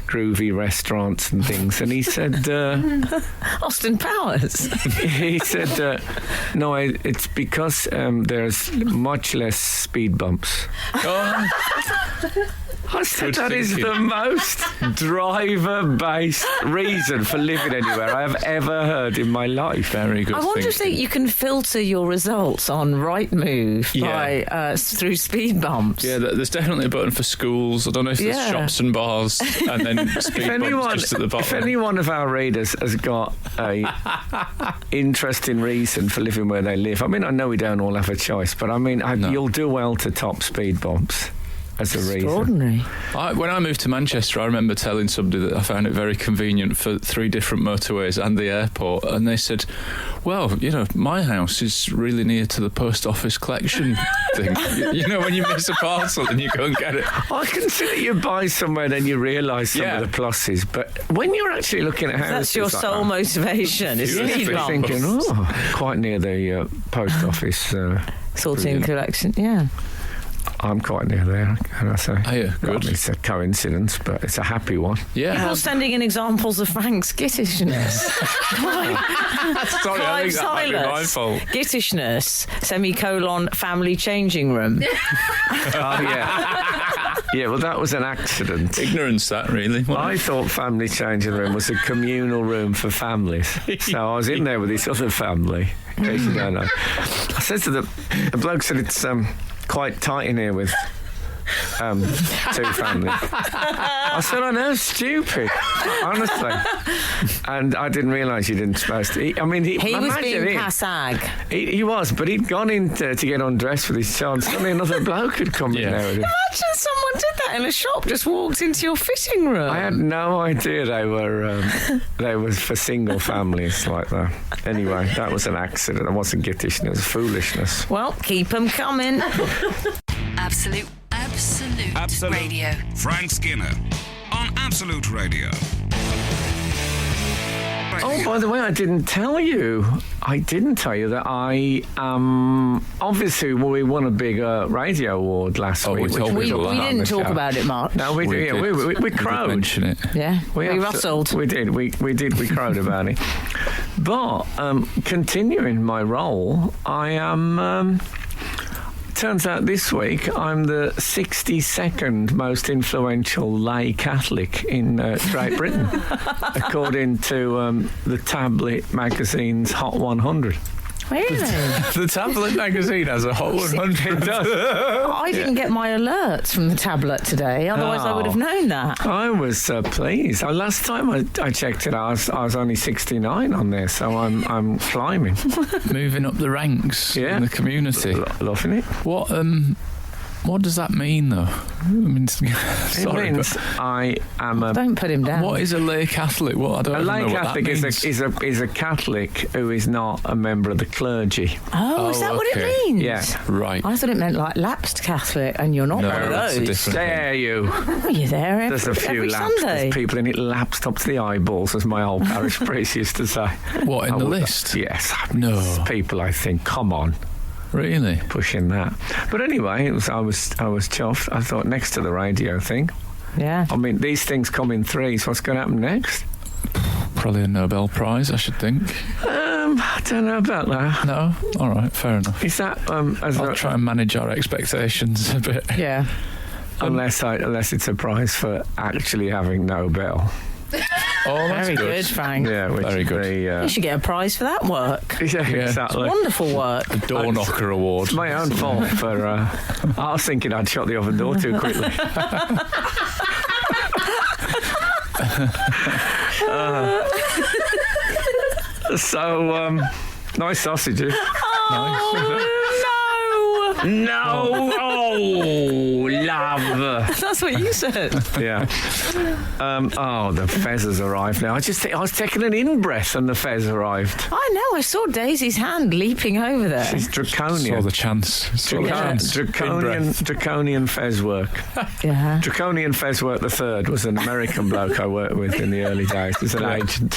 groovy restaurants and things." And he said... Austin Powers. He said, "No, it's because there's much less speed bumps." Oh. I said, Good that is thinking. the most driver-based reason for living anywhere I have ever heard in my life. Very good. I wonder if thinking. you can filter your results on Rightmove Yeah. by through speed bumps. Yeah, there's definitely a button for schools. I don't know if there's Yeah. shops and bars, and then speed bumps just at the bottom. If any one of our readers has got a interesting reason for living where they live, I mean, I know we don't all have a choice, but I mean, No. you'll do well to top speed bumps as a reason. Extraordinary. When I moved to Manchester, I remember telling somebody that I found it very convenient for 3 different motorways and the airport, and they said, "Well, my house is really near to the post office collection thing. When you miss a parcel and you go and get it." I consider you buy somewhere, then you realise some Yeah. of the pluses. But when you're actually looking at houses, That's your like sole that, motivation. Is Yeah, speed you're bumps. thinking, quite near the post office. Sorting collection. Yeah. I'm quite near there, can I say? Oh, yeah, I good. mean, it's a coincidence, but it's a happy one. Yeah. People sending in examples of Frank's gittishness. Sorry, I Clive think that might be my Silas. fault. Gittishness, family changing room. Oh, yeah. Yeah, well, that was an accident. Ignorance, that really. I thought family changing room was a communal room for families. So I was in there with this other family. In case you don't know. I said to the bloke said it's quite tight in here with 2 families. I said, "I know, stupid, honestly." And I didn't realise you didn't supposed to. He was being passag. He was, but he'd gone in to get undressed with his child. Suddenly another bloke had come in Yeah. there with him. Imagine someone did that in a shop, just walked into your fitting room. I had no idea they were for single families like that. Anyway, that was an accident. It wasn't gittishness, it was foolishness. Well, keep them coming. Absolute Radio. Frank Skinner on Absolute Radio. Oh, by the way, I didn't tell you that I obviously we won a big radio award last week. we told We people that. didn't talk about it much. No, we did. We crowed. mention it. Yeah, we absolutely- rustled. We did. We crowed about it. But continuing my role, I am. Turns out this week I'm the 62nd most influential lay Catholic in Great Britain, according to the Tablet magazine's Hot 100. Really? The tablet magazine has a Hot 100. It does. I didn't get my alerts from the tablet today, otherwise I would have known that. I was pleased. Last time I checked it, I was only 69 on there, so I'm climbing. Moving up the ranks in the community. Loving it. What does that mean, though? I mean, sorry, It means I am a. Don't put him down. what is a lay Catholic? What I don't A even lay know Catholic what that means. is a Catholic who is not a member of the clergy. Oh, is that what it okay. means? Yeah. Right. I thought it meant like lapsed Catholic, and you're not No, one of that's a those. different Dare you? Oh, you're there every, There's a few every lapsed. Sunday. There's people in it lapsed up to the eyeballs, as my old parish priest used to say. What, in I the would- list? Yes. No. People, I think, come on, Really? pushing that. But anyway, I was chuffed. I thought next to the radio thing. Yeah. I mean, these things come in threes. What's going to happen next? Probably a Nobel Prize, I should think. I don't know about that. No? All right, fair enough. Is that I'll try and manage our expectations a bit. Yeah. Unless it's a prize for actually having no bell. Oh, that's very good, Frank. Yeah, very good. You should get a prize for that work. Yeah, exactly. It's wonderful work. The door knocker award. It's my own fault for. I was thinking I'd shut the oven door too quickly. Nice sausages. No! Oh, love. That's what you said. Yeah. The fez has arrived now. I was taking an in-breath and the fez arrived. I know. I saw Daisy's hand leaping over there. She's draconian. Saw the chance. Draconian fez work. Yeah. Draconian fez work the third was an American bloke I worked with in the early days as an agent.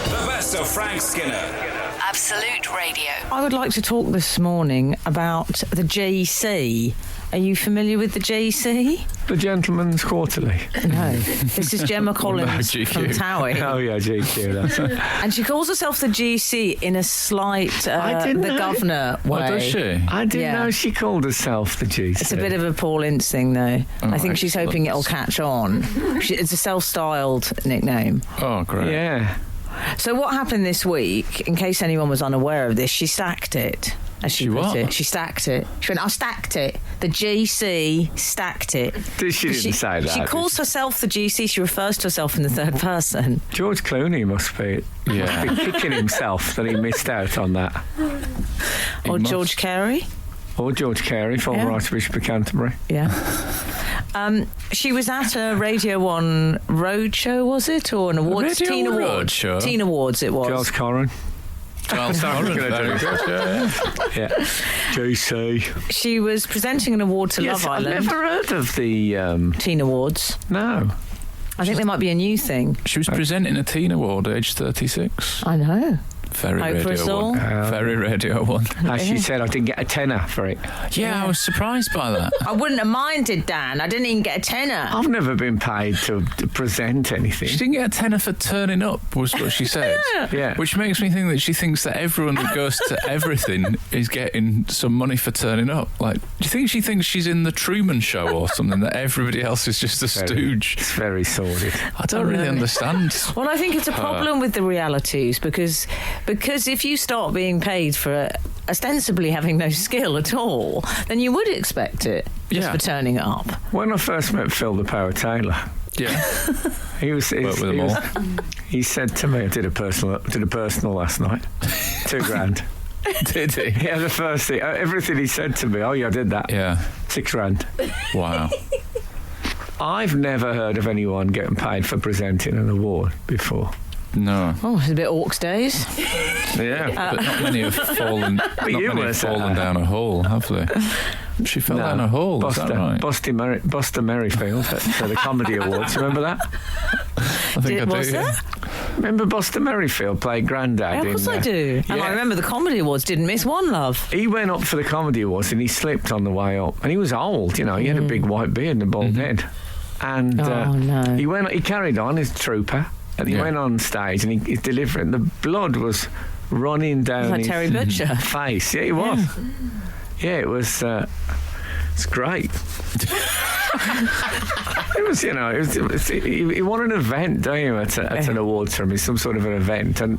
The best of Frank Skinner. Absolute Radio. I would like to talk this morning about the JC. Are you familiar with the JC? The Gentleman's Quarterly. No. This is Gemma Collins from Towie. Oh, yeah, GQ. That's it. And she calls herself the GC in a slight the governor way. Oh, does she? I didn't know she called herself the GC. It's a bit of a Paul Ince thing, though. Oh, I think she's hoping it'll catch on. It's a self-styled nickname. Oh, great. Yeah. So what happened this week, in case anyone was unaware of this, she sacked it. As she put it. She stacked it. She went, I stacked it. The GC stacked it. She didn't say that. She calls herself the GC. She refers to herself in the third person. George Clooney must be kicking himself that he missed out on that. Or George Carey. Or George Carey, former Archbishop of Canterbury. Yeah. She was at a Radio 1 roadshow, was it? Or an awards? Teen Awards. Teen Awards it was. Giles Corran. Giles Corran, very good. Yeah. JC. She was presenting an award to Love Island. I've never heard of the... Teen Awards. No. I think there might be a new thing. She was presenting a teen award, age 36. I know. Very Hope Radio 1. Very Radio 1. As she said, I didn't get a tenner for it. Yeah, I was surprised by that. I wouldn't have minded, Dan. I didn't even get a tenner. I've never been paid to present anything. She didn't get a tenner for turning up, was what she said. Yeah. Which makes me think that she thinks that everyone that goes to everything is getting some money for turning up. Like, do you think she thinks she's in the Truman Show or something, that everybody else is just a stooge? It's very sordid. I don't really understand. Well, I think it's a problem with the realities because if you start being paid for ostensibly having no skill at all, then you would expect it just for turning up. When I first met Phil the Power Taylor, he said to me, I did a personal last night, $2,000. Did he? Yeah, the first thing, everything he said to me, I did that. Yeah. $6,000. Wow. I've never heard of anyone getting paid for presenting an award before. No. Oh, it's a bit Orcs days. Yeah. But not many have fallen down a hole, have they? She fell down a hole, is that right? Buster Merrifield at the Comedy Awards. Remember that? I think I do, yeah. Remember Buster Merrifield played Grandad? Of course I do. And I remember the Comedy Awards didn't miss one, love. He went up for the Comedy Awards and he slipped on the way up. And he was old, he had a big white beard and a bald head. And he carried on, his trooper. And he went on stage and he's delivering. The blood was running down his Terry Butcher face. Yeah, he was. Yeah, it was. It's great. It was, he won an event, don't you, at an awards ceremony, some sort of an event, and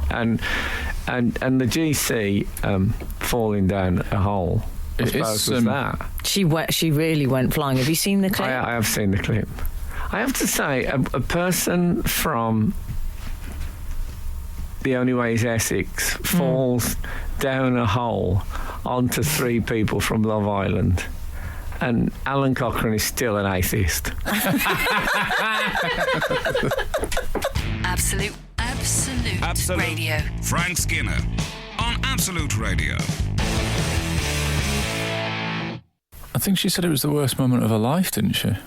the GC falling down a hole. I suppose was that. She really went flying. Have you seen the clip? I have seen the clip. I have to say, a person from The Only Way is Essex falls down a hole onto 3 people from Love Island, and Alan Cochrane is still an atheist. Absolute Radio. Frank Skinner on Absolute Radio. I think she said it was the worst moment of her life, didn't she?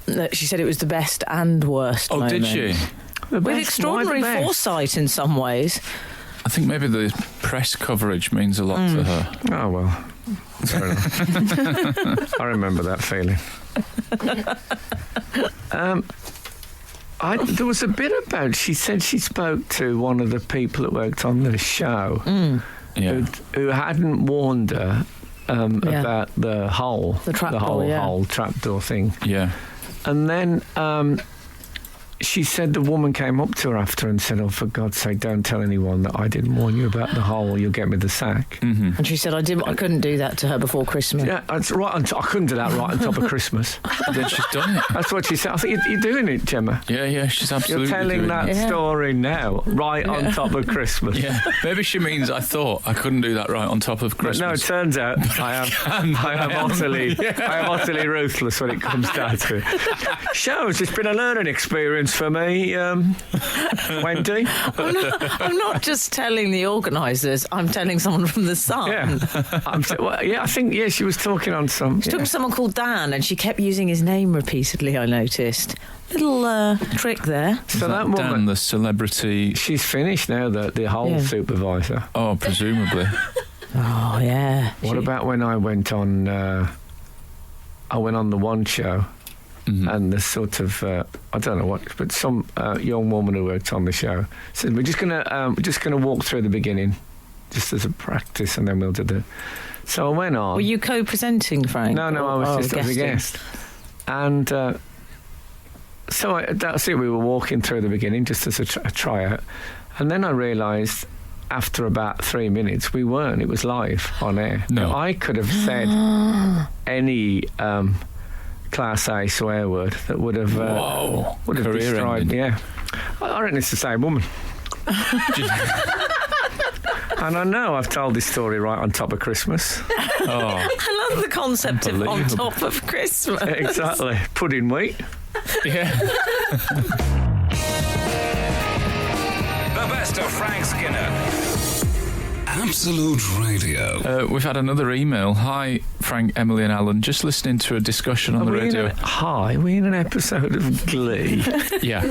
No, she said it was the best and worst moment. Did she? With extraordinary foresight in some ways. I think maybe the press coverage means a lot to her. Oh, well, fair enough. I remember that feeling. There was a bit about, she said she spoke to one of the people that worked on the show who hadn't warned her about the hole, the whole trapdoor thing. Yeah. And then she said the woman came up to her after and said, "Oh, for God's sake, don't tell anyone that I didn't warn you about the hole. You'll get me the sack." Mm-hmm. And she said, "I couldn't do that to her before Christmas." Yeah, that's right. I couldn't do that right on top of Christmas. Then she's done it. That's what she said. I think you're doing it, Gemma. Yeah, she's absolutely. You're telling that story now, right on top of Christmas. Yeah, maybe she means I thought I couldn't do that right on top of Christmas. But no, it turns out I am utterly ruthless when it comes down to it. Shows it's been a learning experience for me, Wendy. I'm not just telling the organisers. I'm telling someone from the Sun. Yeah, I think she was talking on some. She was talking to someone called Dan, and she kept using his name repeatedly. I noticed. Little trick there. So that woman, Dan, the celebrity, she's finished now. The whole supervisor. Oh, presumably. Oh yeah. What about when I went on? I went on the One Show. Mm-hmm. And the sort of I don't know what, but some young woman who worked on the show said, "We're just gonna walk through the beginning, just as a practice, and then we'll do the." So I went on. Were you co-presenting, Frank? No, I was just as a guest. And so that's it. We were walking through the beginning just as a tryout, and then I realised after about 3 minutes we weren't. It was live on air. No, I could have said any. Class A swear word that would have destroyed. Ending. Yeah, I reckon it's the same woman. And I know I've told this story right on top of Christmas. I love the concept of on top of Christmas. Exactly, pudding week. Yeah. The best of Frank Skinner. Absolute Radio. We've had another email. Hi, Frank, Emily and Alan. Just listening to a discussion on the radio. Hi, we're in an episode of Glee. Yeah.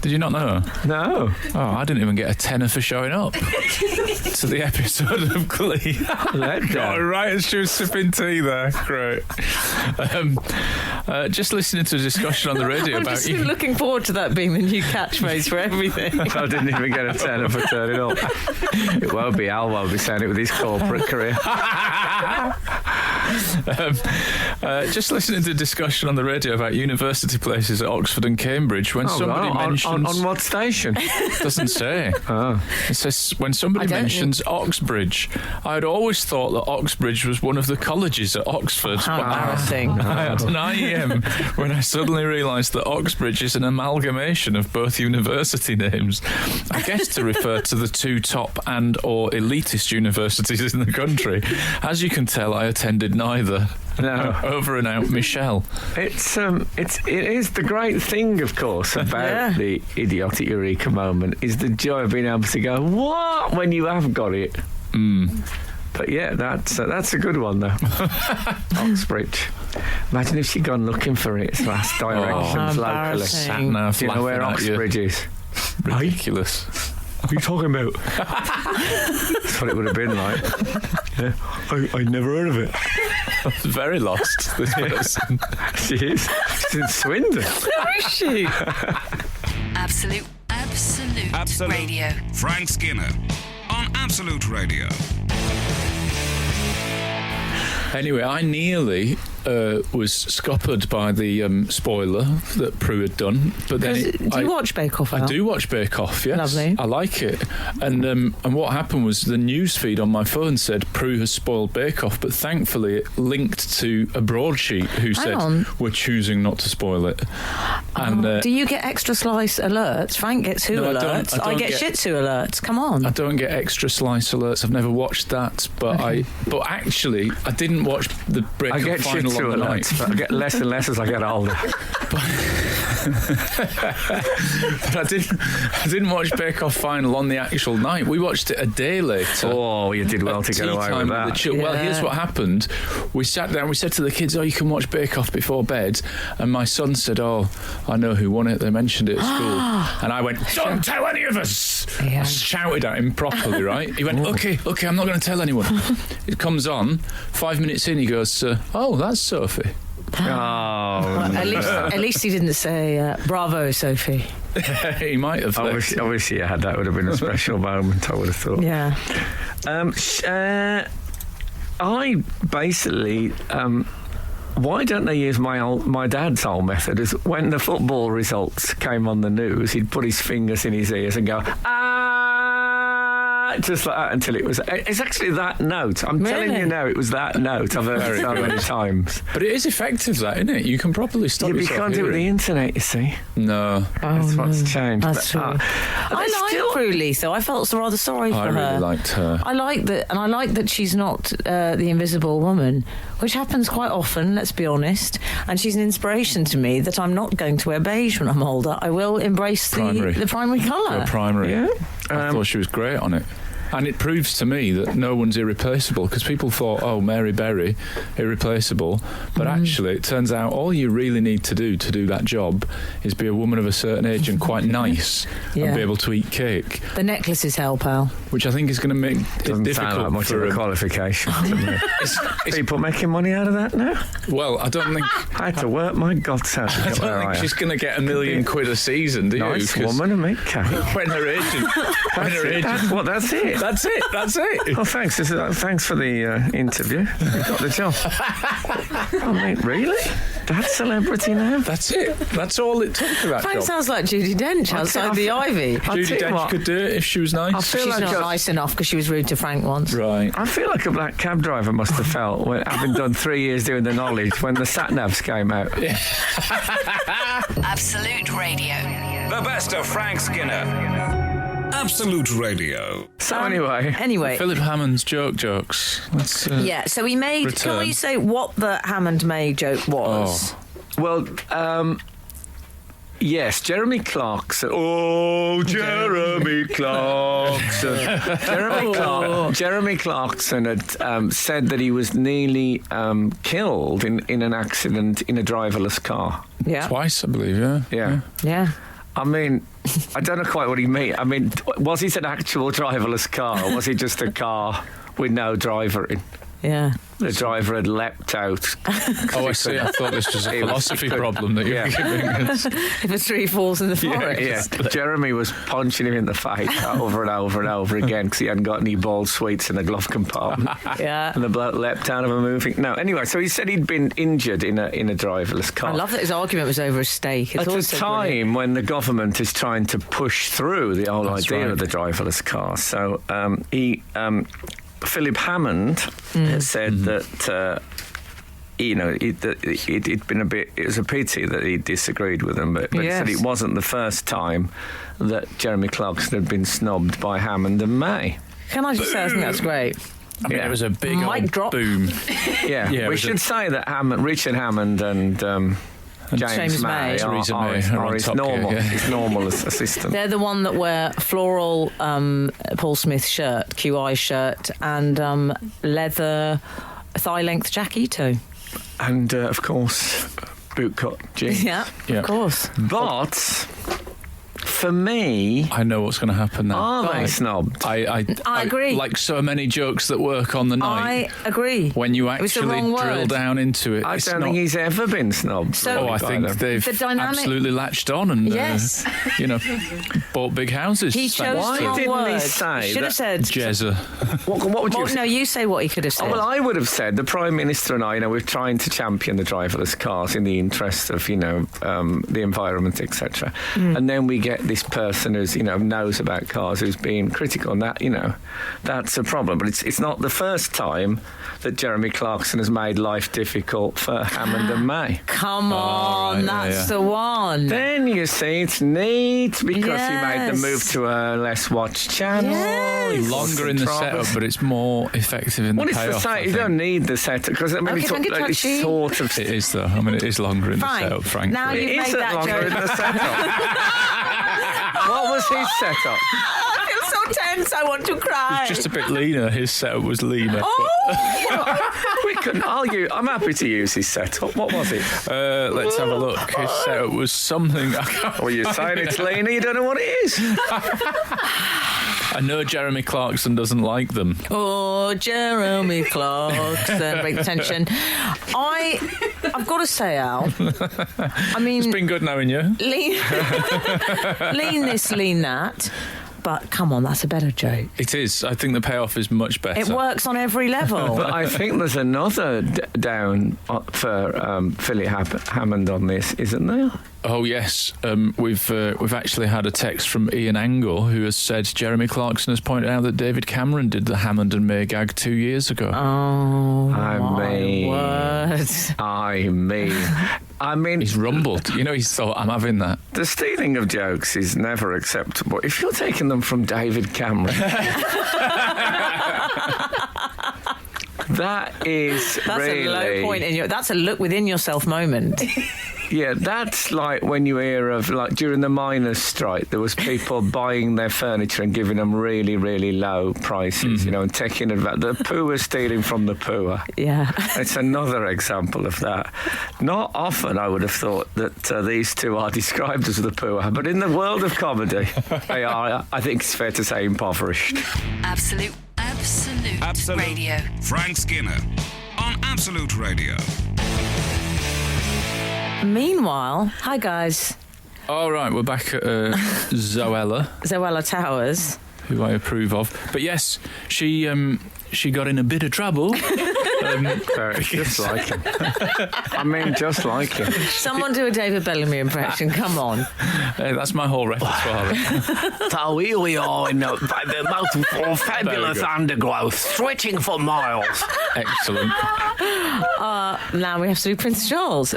Did you not know? No. Oh, I didn't even get a tenner for showing up to the episode of Glee. Got it right as she was sipping tea there. Great. Just listening to a discussion on the radio I'm about just looking forward to that being the new catchphrase for everything. I didn't even get a tenner for turning up. It won't be. Al won't be saying it with his corporate career. Just listening to a discussion on the radio about university places at Oxford and Cambridge when somebody mentions... On what station? Doesn't say. Oh. It says when somebody mentions Oxbridge. I'd always thought that Oxbridge was one of the colleges at Oxford. How embarrassing. I had an IEM when I suddenly realised that Oxbridge is an amalgamation of both university names. I guess to refer to the two top and or elitist universities in the country. As you can tell, I attended neither. No. Over and out, Michelle. It is the great thing, of course, about the idiotic eureka moment is the joy of being able to go, what, when you have got it. But yeah, that's a good one though. Oxbridge. Imagine if she'd gone looking for its last directions locally. Sat now, do you know where Oxbridge is? Ridiculous. What are you talking about? That's what it would have been like. Yeah. I never heard of it. Very lost, this person. She is. She's in Swindon. Where is she? Absolute Radio. Frank Skinner on Absolute Radio. Anyway, I nearly was scuppered by the spoiler that Prue had done, but then do you watch Bake Off? I do watch Bake Off. Yes, lovely. I like it. And what happened was the news feed on my phone said Prue has spoiled Bake Off, but thankfully it linked to a broadsheet who said we're choosing not to spoil it. And do you get extra slice alerts? Frank gets Who alerts. I get Shih Tzu alerts. Come on. I don't get extra slice alerts. I've never watched that, but But actually, I didn't watch the Bake Off final on the night. I get less and less as I get older. But I didn't watch Bake Off final on the actual night. We watched it a day later. Oh, you did well to get away with that. Well, here's what happened. We sat down. We said to the kids, "Oh, you can watch Bake Off before bed." And my son said, "Oh, I know who won it. They mentioned it at school." And I went, "Don't tell any of us." I shouted at him properly, right? He went, "Okay, I'm not going to tell anyone." It comes on. 5 minutes in, he goes, "Oh, that's Sophie." At least he didn't say bravo, Sophie. He might have. Obviously, you had that. Would have been a special moment, I would have thought. Yeah. I basically. Why don't they use my dad's old method? Is when the football results came on the news, he'd put his fingers in his ears and go, just like that until it was. It's actually that note. I'm telling you now, it was that note. I've heard it so many times. But it is effective, that, isn't it? You can properly stop yourself. You can't do it with the internet, you see. No. That's what's changed. That's true. I like Prue Leith, I felt rather sorry for her. I really liked her. I like that she's not the invisible woman, which happens quite often, let's be honest. And she's an inspiration to me that I'm not going to wear beige when I'm older. I will embrace the primary colour. Primary. Yeah. I thought she was great on it. And it proves to me that no one's irreplaceable, because people thought, oh, Mary Berry, irreplaceable. But actually, it turns out all you really need to do that job is be a woman of a certain age and quite nice and be able to eat cake. The necklaces help, Al. Which I think is going to make it difficult sound like much for of a qualification. People making money out of that now? Well, I don't think... I had to work my guts out. I don't think she's going to get £1 million a season, do you? Nice woman and make cake. When her agent... That's it. That's it. Oh, thanks. Thanks for the interview. You got the job. Oh, mate, really? That's celebrity now? That's it. That's all it took for that Frank job. sounds like Judi Dench outside the Ivy. Judi Dench could do it if she was nice. She's not nice enough because she was rude to Frank once. Right. I feel like a black cab driver must have felt, having done 3 years doing the knowledge, when the sat-navs came out. Absolute Radio. The best of Frank Skinner. Absolute Radio. So anyway. Philip Hammond's jokes. Let's, so he made... return. Can we say what the Hammond May joke was? Well, yes, Jeremy Clarkson. Oh, Jeremy Clarkson. Jeremy Clarkson had said that he was nearly killed in an accident in a driverless car. Yeah. Twice, I believe, Yeah. I mean, I don't know quite what he meant. I mean, was it an actual driverless car, or was it just a car with no driver in? Yeah. The driver had leapt out. Oh, I see. I thought this was a philosophy problem that you were giving us. If a tree falls in the forest. Yeah. Jeremy was punching him in the face over and over and over again because he hadn't got any ball sweets in the glove compartment. Yeah. And the bloke leapt out of a moving... No, anyway, so he said he'd been injured in a driverless car. I love that his argument was over a steak. At a time when the government is trying to push through the whole idea of the driverless car. So Philip Hammond said that it was a pity that he disagreed with them, but he said it wasn't the first time that Jeremy Clarkson had been snubbed by Hammond and May. Can I just say I think that's great? I mean, it was a big old drop. boom. Yeah, we should say that Richard Hammond and James May are his normal assistant. They're the one that wear floral Paul Smith shirt, QI shirt, and leather thigh-length Jackito. And, of course, bootcut jeans. Yeah, of course. But... For me... I know what's going to happen now. Are they snobbed? I agree. Like so many jokes that work on the night. I agree. When you actually drill down into it. I don't think he's ever been snobbed. So I think they've absolutely latched on and, bought big houses. He chose Why didn't he say... Should have said... Jezza. What would you say? No, you say what he could have said. Oh, well, I would have said the Prime Minister and I, we're trying to champion the driverless cars in the interest of, the environment, etc. And then we get this person who's, knows about cars, who's being critical, and that, that's a problem. But it's not the first time that Jeremy Clarkson has made life difficult for Hammond and May. Come on, that's the one. Then you see, it's neat because he made the move to a less watched channel. Yes. Longer in the setup, but it's more effective in the payoff. You don't need the setup because it's sort of. It is though. I mean, it is longer in the setup, frankly. Now you've made that longer in the setup. What was his setup? I feel so tense. I want to cry. Just a bit leaner. His setup was leaner. We couldn't argue. I'm happy to use his setup. What was it? Let's have a look. His setup was something. Well, you're saying it's leaner. You don't know what it is. I know Jeremy Clarkson doesn't like them. Oh, Jeremy Clarkson. Break the tension. I've got to say, Al, I mean... It's been good knowing you. Lean this, lean that. But come on, that's a better joke. It is. I think the payoff is much better. It works on every level. But I think there's another down for Philip Hammond on this, isn't there? Oh yes, we've actually had a text from Ian Angle who has said Jeremy Clarkson has pointed out that David Cameron did the Hammond and May gag 2 years ago. Oh, my word. I mean, he's rumbled. He's thought, I'm having that. The stealing of jokes is never acceptable. If you're taking them from David Cameron, that's really a low point that's a look within yourself moment. Yeah, that's like when you hear of, like, during the miners' strike, there was people buying their furniture and giving them really, really low prices, and taking advantage. The poor stealing from the poor. Yeah. It's another example of that. Not often I would have thought that these two are described as the poor, but in the world of comedy, they are, I think it's fair to say, impoverished. Absolute Radio. Frank Skinner on Absolute Radio. Meanwhile, hi guys. All right, we're back at Zoella Towers, who I approve of. But yes, she got in a bit of trouble. Just like him. I mean, just like him. Someone do a David Bellamy impression. Come on. Hey, that's my whole repertoire. So here we are in the most fabulous undergrowth, stretching for miles. Excellent. Now we have to do Prince Charles.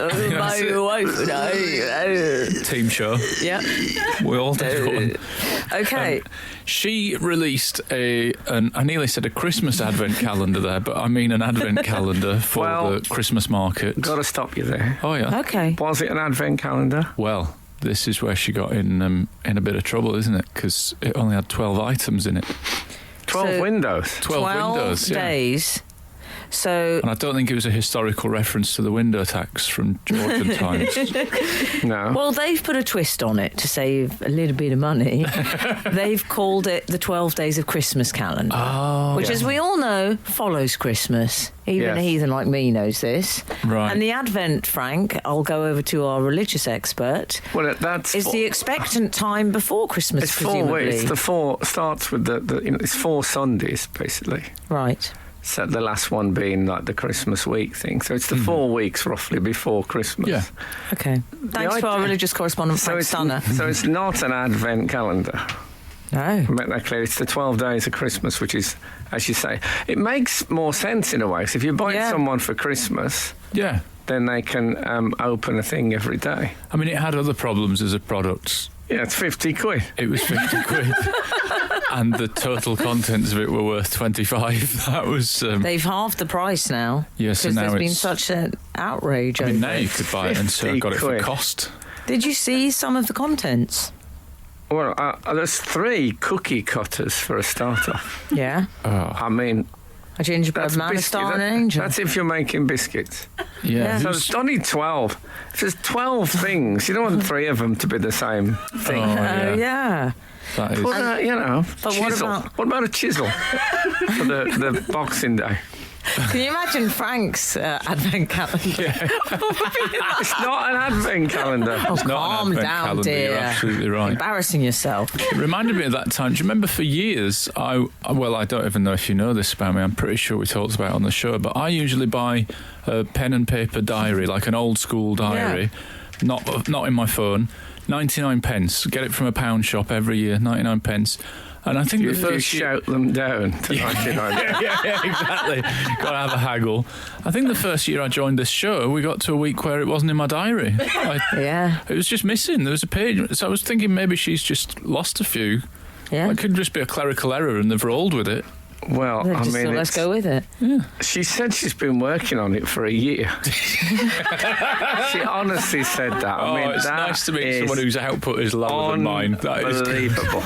Team show. Yep. We all did one. Okay. She released I nearly said a Christmas advent calendar there, but I mean an advent calendar for the Christmas market. Got to stop you there. Oh, yeah. Okay. Was it an advent calendar? Well, this is where she got in a bit of trouble, isn't it? Because it only had 12 items in it. 12 windows? 12 windows, days. Yeah. So, and I don't think it was a historical reference to the window tax from Georgian times. No. Well, they've put a twist on it to save a little bit of money. They've called it the 12 Days of Christmas calendar, which, as we all know, follows Christmas. Even a heathen like me knows this. Right. And the Advent, Frank, I'll go over to our religious expert. Well, is the expectant time before Christmas, it's presumably. 4 weeks. Starts with it's 4 Sundays, basically. Right. So the last one being like the Christmas week thing. So it's the 4 weeks roughly before Christmas. Yeah. Okay. Thanks to our religious correspondent, Frank Stunner. So it's not an advent calendar. No. Make that clear. It's the 12 days of Christmas, which is, as you say, it makes more sense in a way. So if you buy someone for Christmas, then they can open a thing every day. I mean, it had other problems as a product. Yeah, it's 50 quid. It was 50 quid. And the total contents of it were worth 25. That was... They've halved the price now. Yes, because there's been such an outrage over it. Now you could buy it and say I got it for cost. Did you see some of the contents? Well, there's 3 cookie cutters for a starter. Yeah. I mean... A gingerbread man, a star and an angel. That's if you're making biscuits. Yeah. So it's only 12. If there's 12 things, you don't want 3 of them to be the same thing. Oh, yeah. That is. But what about a chisel for the Boxing Day? Can you imagine Frank's advent calendar? Yeah. It's not an advent calendar. Oh, it's not calm an advent down, calendar. dear. You're absolutely right. Embarrassing yourself. It reminded me of that time. Do you remember for years, I don't even know if you know this about me. I'm pretty sure we talked about it on the show, but I usually buy a pen and paper diary, like an old school diary, not in my phone. 99 pence. Get it from a pound shop every year. 99 pence. And I think the first you shout them down to 99. yeah, exactly. Got to have a haggle. I think the first year I joined this show, we got to a week where it wasn't in my diary. It was just missing. There was a page. So I was thinking maybe she's just lost a few. Yeah. It could just be a clerical error and they've rolled with it. Well, I mean, let's go with it. Yeah. She said she's been working on it for a year. She honestly said that. I mean, it's nice to meet someone whose output is lower than mine. That is unbelievable.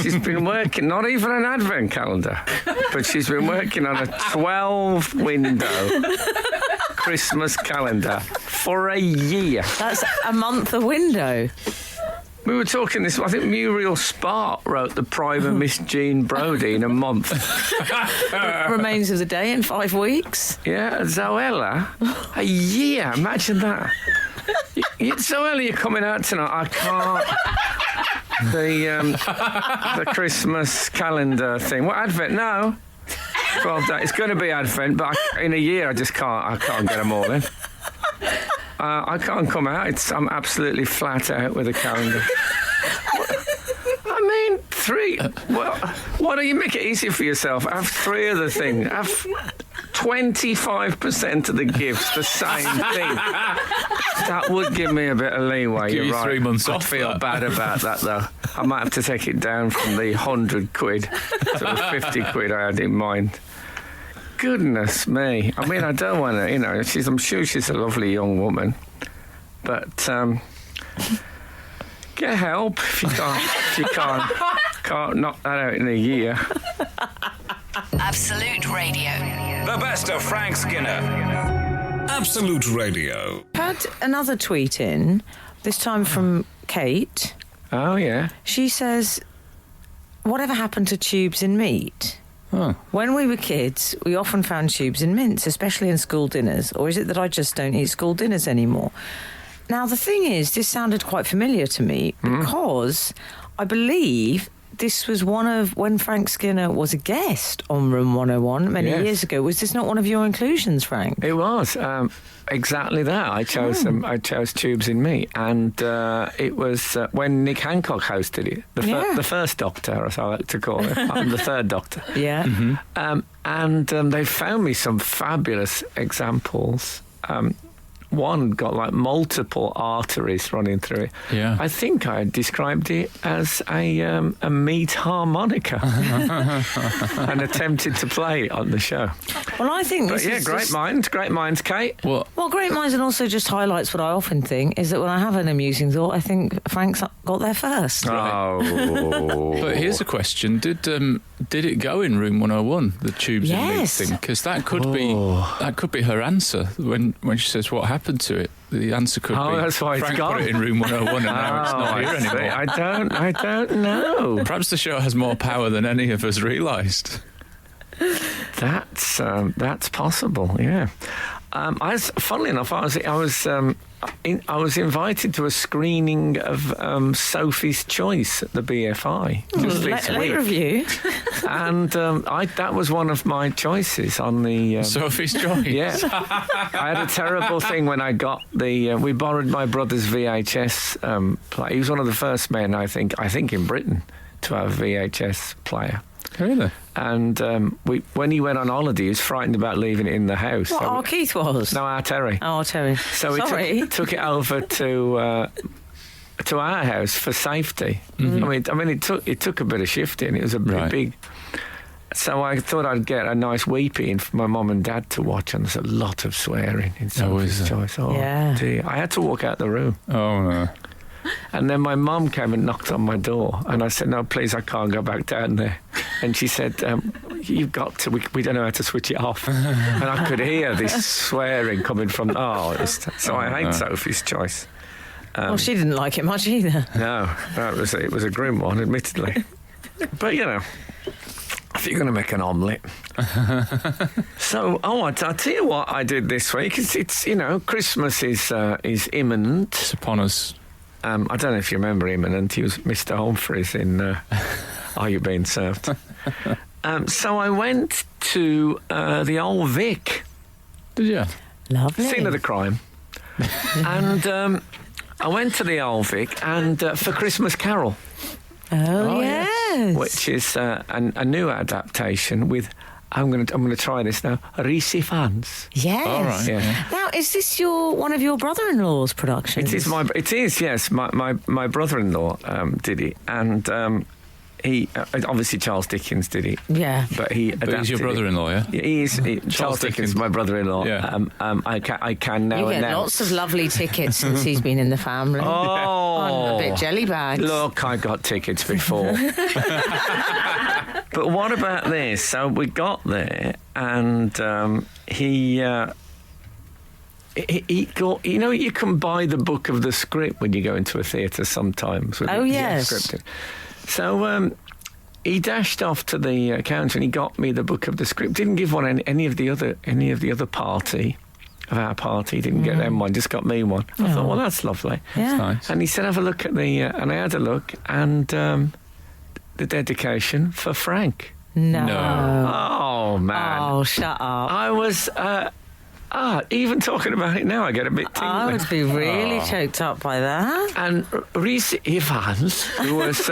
She's been working, not even an advent calendar, but she's been working on a 12-window Christmas calendar for a year. That's a month a window. We were talking this, I think Muriel Spark wrote The Prime of Miss Jean Brodie in a month. Remains of the Day in 5 weeks. Yeah, Zoella, a year, imagine that. Zoella, you're coming out tonight. the Christmas calendar thing. What, Advent? No. 12 days. It's going to be Advent, but in a year I can't get them all in. I can't come out. I'm absolutely flat out with a calendar. I mean, 3. Well, why don't you make it easy for yourself? Have 3 of the thing. Have 25% of the gifts, the same thing. That would give me a bit of leeway. Give You're you right. 3 months off. I feel bad about that, though. I might have to take it down from the 100 quid to the 50 quid I had in mind. Goodness me. I mean, I don't want to, I'm sure she's a lovely young woman, but get help if you can't knock that out in a year. Absolute Radio. The best of Frank Skinner. Absolute Radio. Had another tweet in, this time from Kate. Oh, yeah. She says, whatever happened to tubes in meat? Oh. When we were kids, we often found tubes in mince, especially in school dinners. Or is it that I just don't eat school dinners anymore? Now, the thing is, this sounded quite familiar to me because I believe this was one of when Frank Skinner was a guest on Room 101 many years ago. Was this not one of your inclusions, Frank? It was. Exactly that. I chose them. I chose tubes in meat, and it was when Nick Hancock hosted it. The first Doctor, as I like to call it. I'm the third Doctor. Yeah. Mm-hmm. And they found me some fabulous examples. One got like multiple arteries running through it. Yeah. I think I described it as a meat harmonica and attempted to play it on the show. Well, I think But this yeah, is great minds, Kate. Well, great minds, and also just highlights what I often think is that when I have an amusing thought, I think Frank's got there first. Oh. but here's a question: Did it go in Room 101? The tubes in meat Yes. thing, because that could be her answer when she says what happened to it. The answer could be that's why it's Frank gone. put it in Room 101 and now it's not here anymore. I don't know. Perhaps the show has more power than any of us realised. That's possible. Yeah. Funnily enough, I was invited to a screening of Sophie's Choice at the BFI just this Late week, review. and that was one of my choices on the Sophie's Choice. Yeah, I had a terrible thing when I got the. We borrowed my brother's VHS player. He was one of the first men, I think in Britain to have a VHS player. Really? And when he went on holiday, he was frightened about leaving it in the house. What, our Keith was? No, our Terry. Oh, Terry. So Sorry. he took it over to our house for safety. Mm-hmm. I mean, it took a bit of shifting. It was a big. So I thought I'd get a nice weepy in for my mum and dad to watch, and there's a lot of swearing in Sophie's Choice. Oh, yeah. dear. I had to walk out the room. Oh, no. And then my mum came and knocked on my door, and I said, "No, please, I can't go back down there." And she said, "You've got to. We don't know how to switch it off." And I could hear this swearing coming from. So I hate Sophie's Choice. Well, she didn't like it much either. No, it was a grim one, admittedly. But if you're going to make an omelette. So, I'll tell you what I did this week. It's Christmas is imminent. It's upon us. I don't know if you remember imminent. He was Mr. Humphreys in Are You Being Served? So I went to the Old Vic. Did you? Lovely. Scene of the crime. And I went to the Old Vic and for Christmas Carol. Oh, yes. Which is a new adaptation with, I'm going to try this now, Rhys Ifans. Yes. All right. Yeah. Now, is this one of your brother-in-law's productions? It is, yes. My brother-in-law did it, and he obviously Charles Dickens did it. Yeah. But he's your brother-in-law, yeah? He is. Charles Dickens, my brother-in-law. Yeah. I can now You get announce. lots of lovely tickets since he's been in the family. Oh, I'm a bit jelly bags. Look, I got tickets before. But what about this? So we got there, and he got. You can buy the book of the script when you go into a theatre sometimes. Oh, yes. Scripted. So he dashed off to the counter and he got me the book of the script. Didn't give one any of the other party. of our party. He didn't get them one, just got me one. I thought, well, that's lovely. Yeah. That's nice. And he said, have a look at the... and I had a look, and the dedication for Frank. No. Oh, man. Oh, shut up. I was... even talking about it now, I get a bit tingly. I would be really choked up by that. And Rhys Evans, who was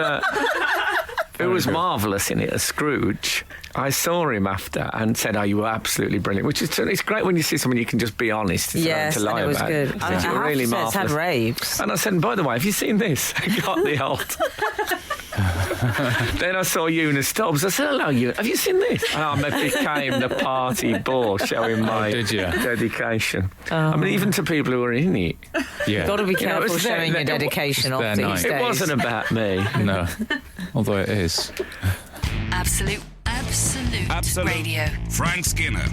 marvellous in it as Scrooge, I saw him after and said, "Oh, you were absolutely brilliant." Which is, it's great when you see someone you can just be honest. Yes, to lie and it was about. good. I You were really have to say, it's had marvellous. raves. And I said, by the way, have you seen this? I got the old. Then I saw Eunice Stubbs. I said, hello, Eunice. Have you seen this? I became the party bore showing my did you? dedication. I mean, even to people who are in it. Yeah. You've got to be it careful was showing their- your dedication off their these night. days. It wasn't about me. No. Although it is. Absolute Radio. Frank Skinner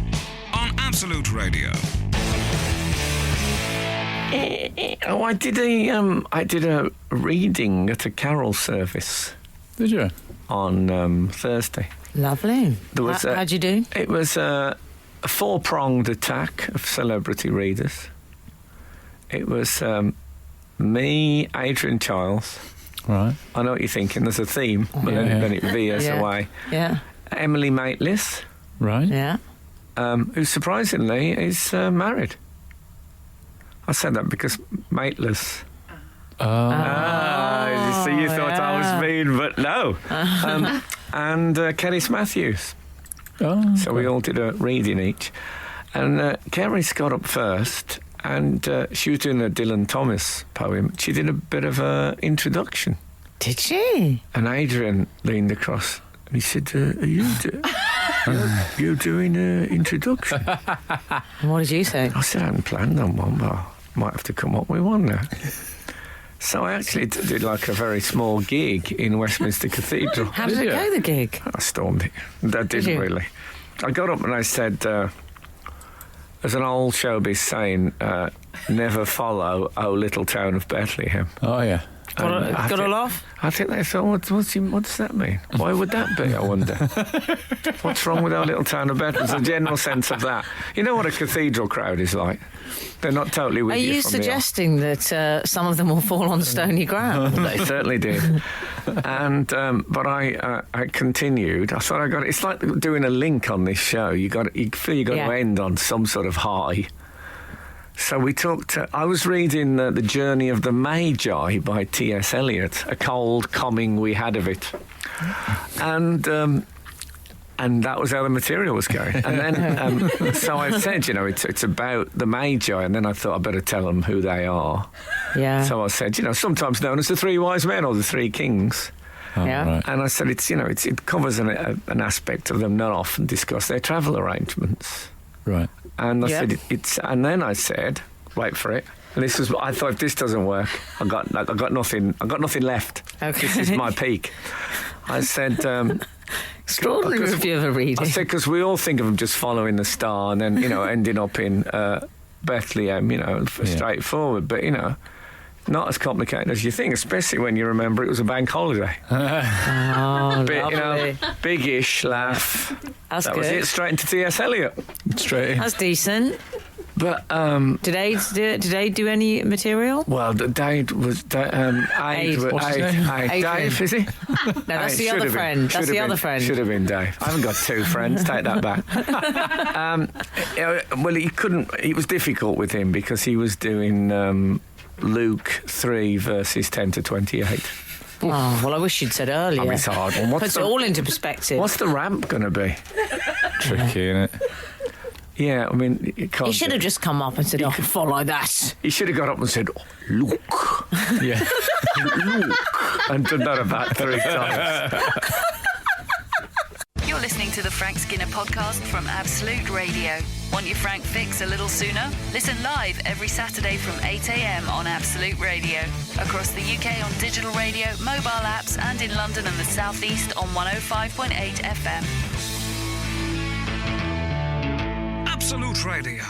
on Absolute Radio. Oh, I did a reading at a carol service Did you? on Thursday. Lovely. There was How'd you do? It was a four-pronged attack of celebrity readers. It was me, Adrian Childs. Right. I know what you're thinking. There's a theme, but then it veers away. Yeah. Emily Maitlis, Right. Yeah. who surprisingly is married. I said that because Maitlis. So you thought I was mean, but no. And Kerris Matthews. Oh. So we all did a reading each. And Kerris got up first, and she was doing a Dylan Thomas poem. She did a bit of an introduction. Did she? And Adrian leaned across and he said, are you doing an introduction? What did you say? I said, I hadn't planned on one, but I might have to come up with one now. So I actually did like a very small gig in Westminster Cathedral. How did it go, the gig? I stormed it. That Did didn't you? really. I got up and I said, there's an old showbiz saying, never follow, oh little town of Bethlehem. Oh, yeah. Got a laugh? I think they thought, what does that mean? Why would that be, I wonder? What's wrong with our little town of Bethlehem? There's a general sense of that. You know what a cathedral crowd is like? They're not totally with Are you you from suggesting that some of them will fall on stony ground? They certainly did. And but I continued. I thought I got it. It's like doing a link on this show. You feel you got to end on some sort of high. So we talked. I was reading The Journey of the Magi by T.S. Eliot. A cold coming we had of it, and that was how the material was going. And then, so I said, it's about the Magi, and then I thought I better tell them who they are. Yeah. So I said, sometimes known as the three wise men or the three kings. Oh, Yeah. Right. And I said, it covers an aspect of them not often discussed, their travel arrangements. Right. And I said, and then I said, wait for it. And this was, I thought, if this doesn't work, I got nothing left. Okay. This is my peak. I said, Extraordinary review of a reading. I said, because we all think of them just following the star and then, ending up in Bethlehem, straightforward. But, not as complicated as you think, especially when you remember it was a bank holiday. Oh, Bit, lovely. big-ish laugh. That's That good. was it, straight into T.S. Eliot. Straight in. That's decent. But, Did Aid do any material? well, Dave was... Aid. What's his name? Dave, is he? No, that's the other friend. That's the other friend. Should have been Dave. I haven't got two friends. Take that back. Well, he couldn't... It was difficult with him because he was doing Luke 3 verses 10 to 28. Oh, well, I wish you'd said earlier. I mean, it's a hard one. Puts it all into perspective. What's the ramp going to be? Tricky, innit? Yeah, I mean, it can't... He should have just come up and said, follow that. He should have got up and said, Luke. Yeah. Luke. And done that about 3 times. You're listening to the Frank Skinner podcast from Absolute Radio. Want your Frank fix a little sooner? Listen live every Saturday from 8 a.m. on Absolute Radio. Across the UK on digital radio, mobile apps, and in London and the South East on 105.8 FM. Absolute Radio.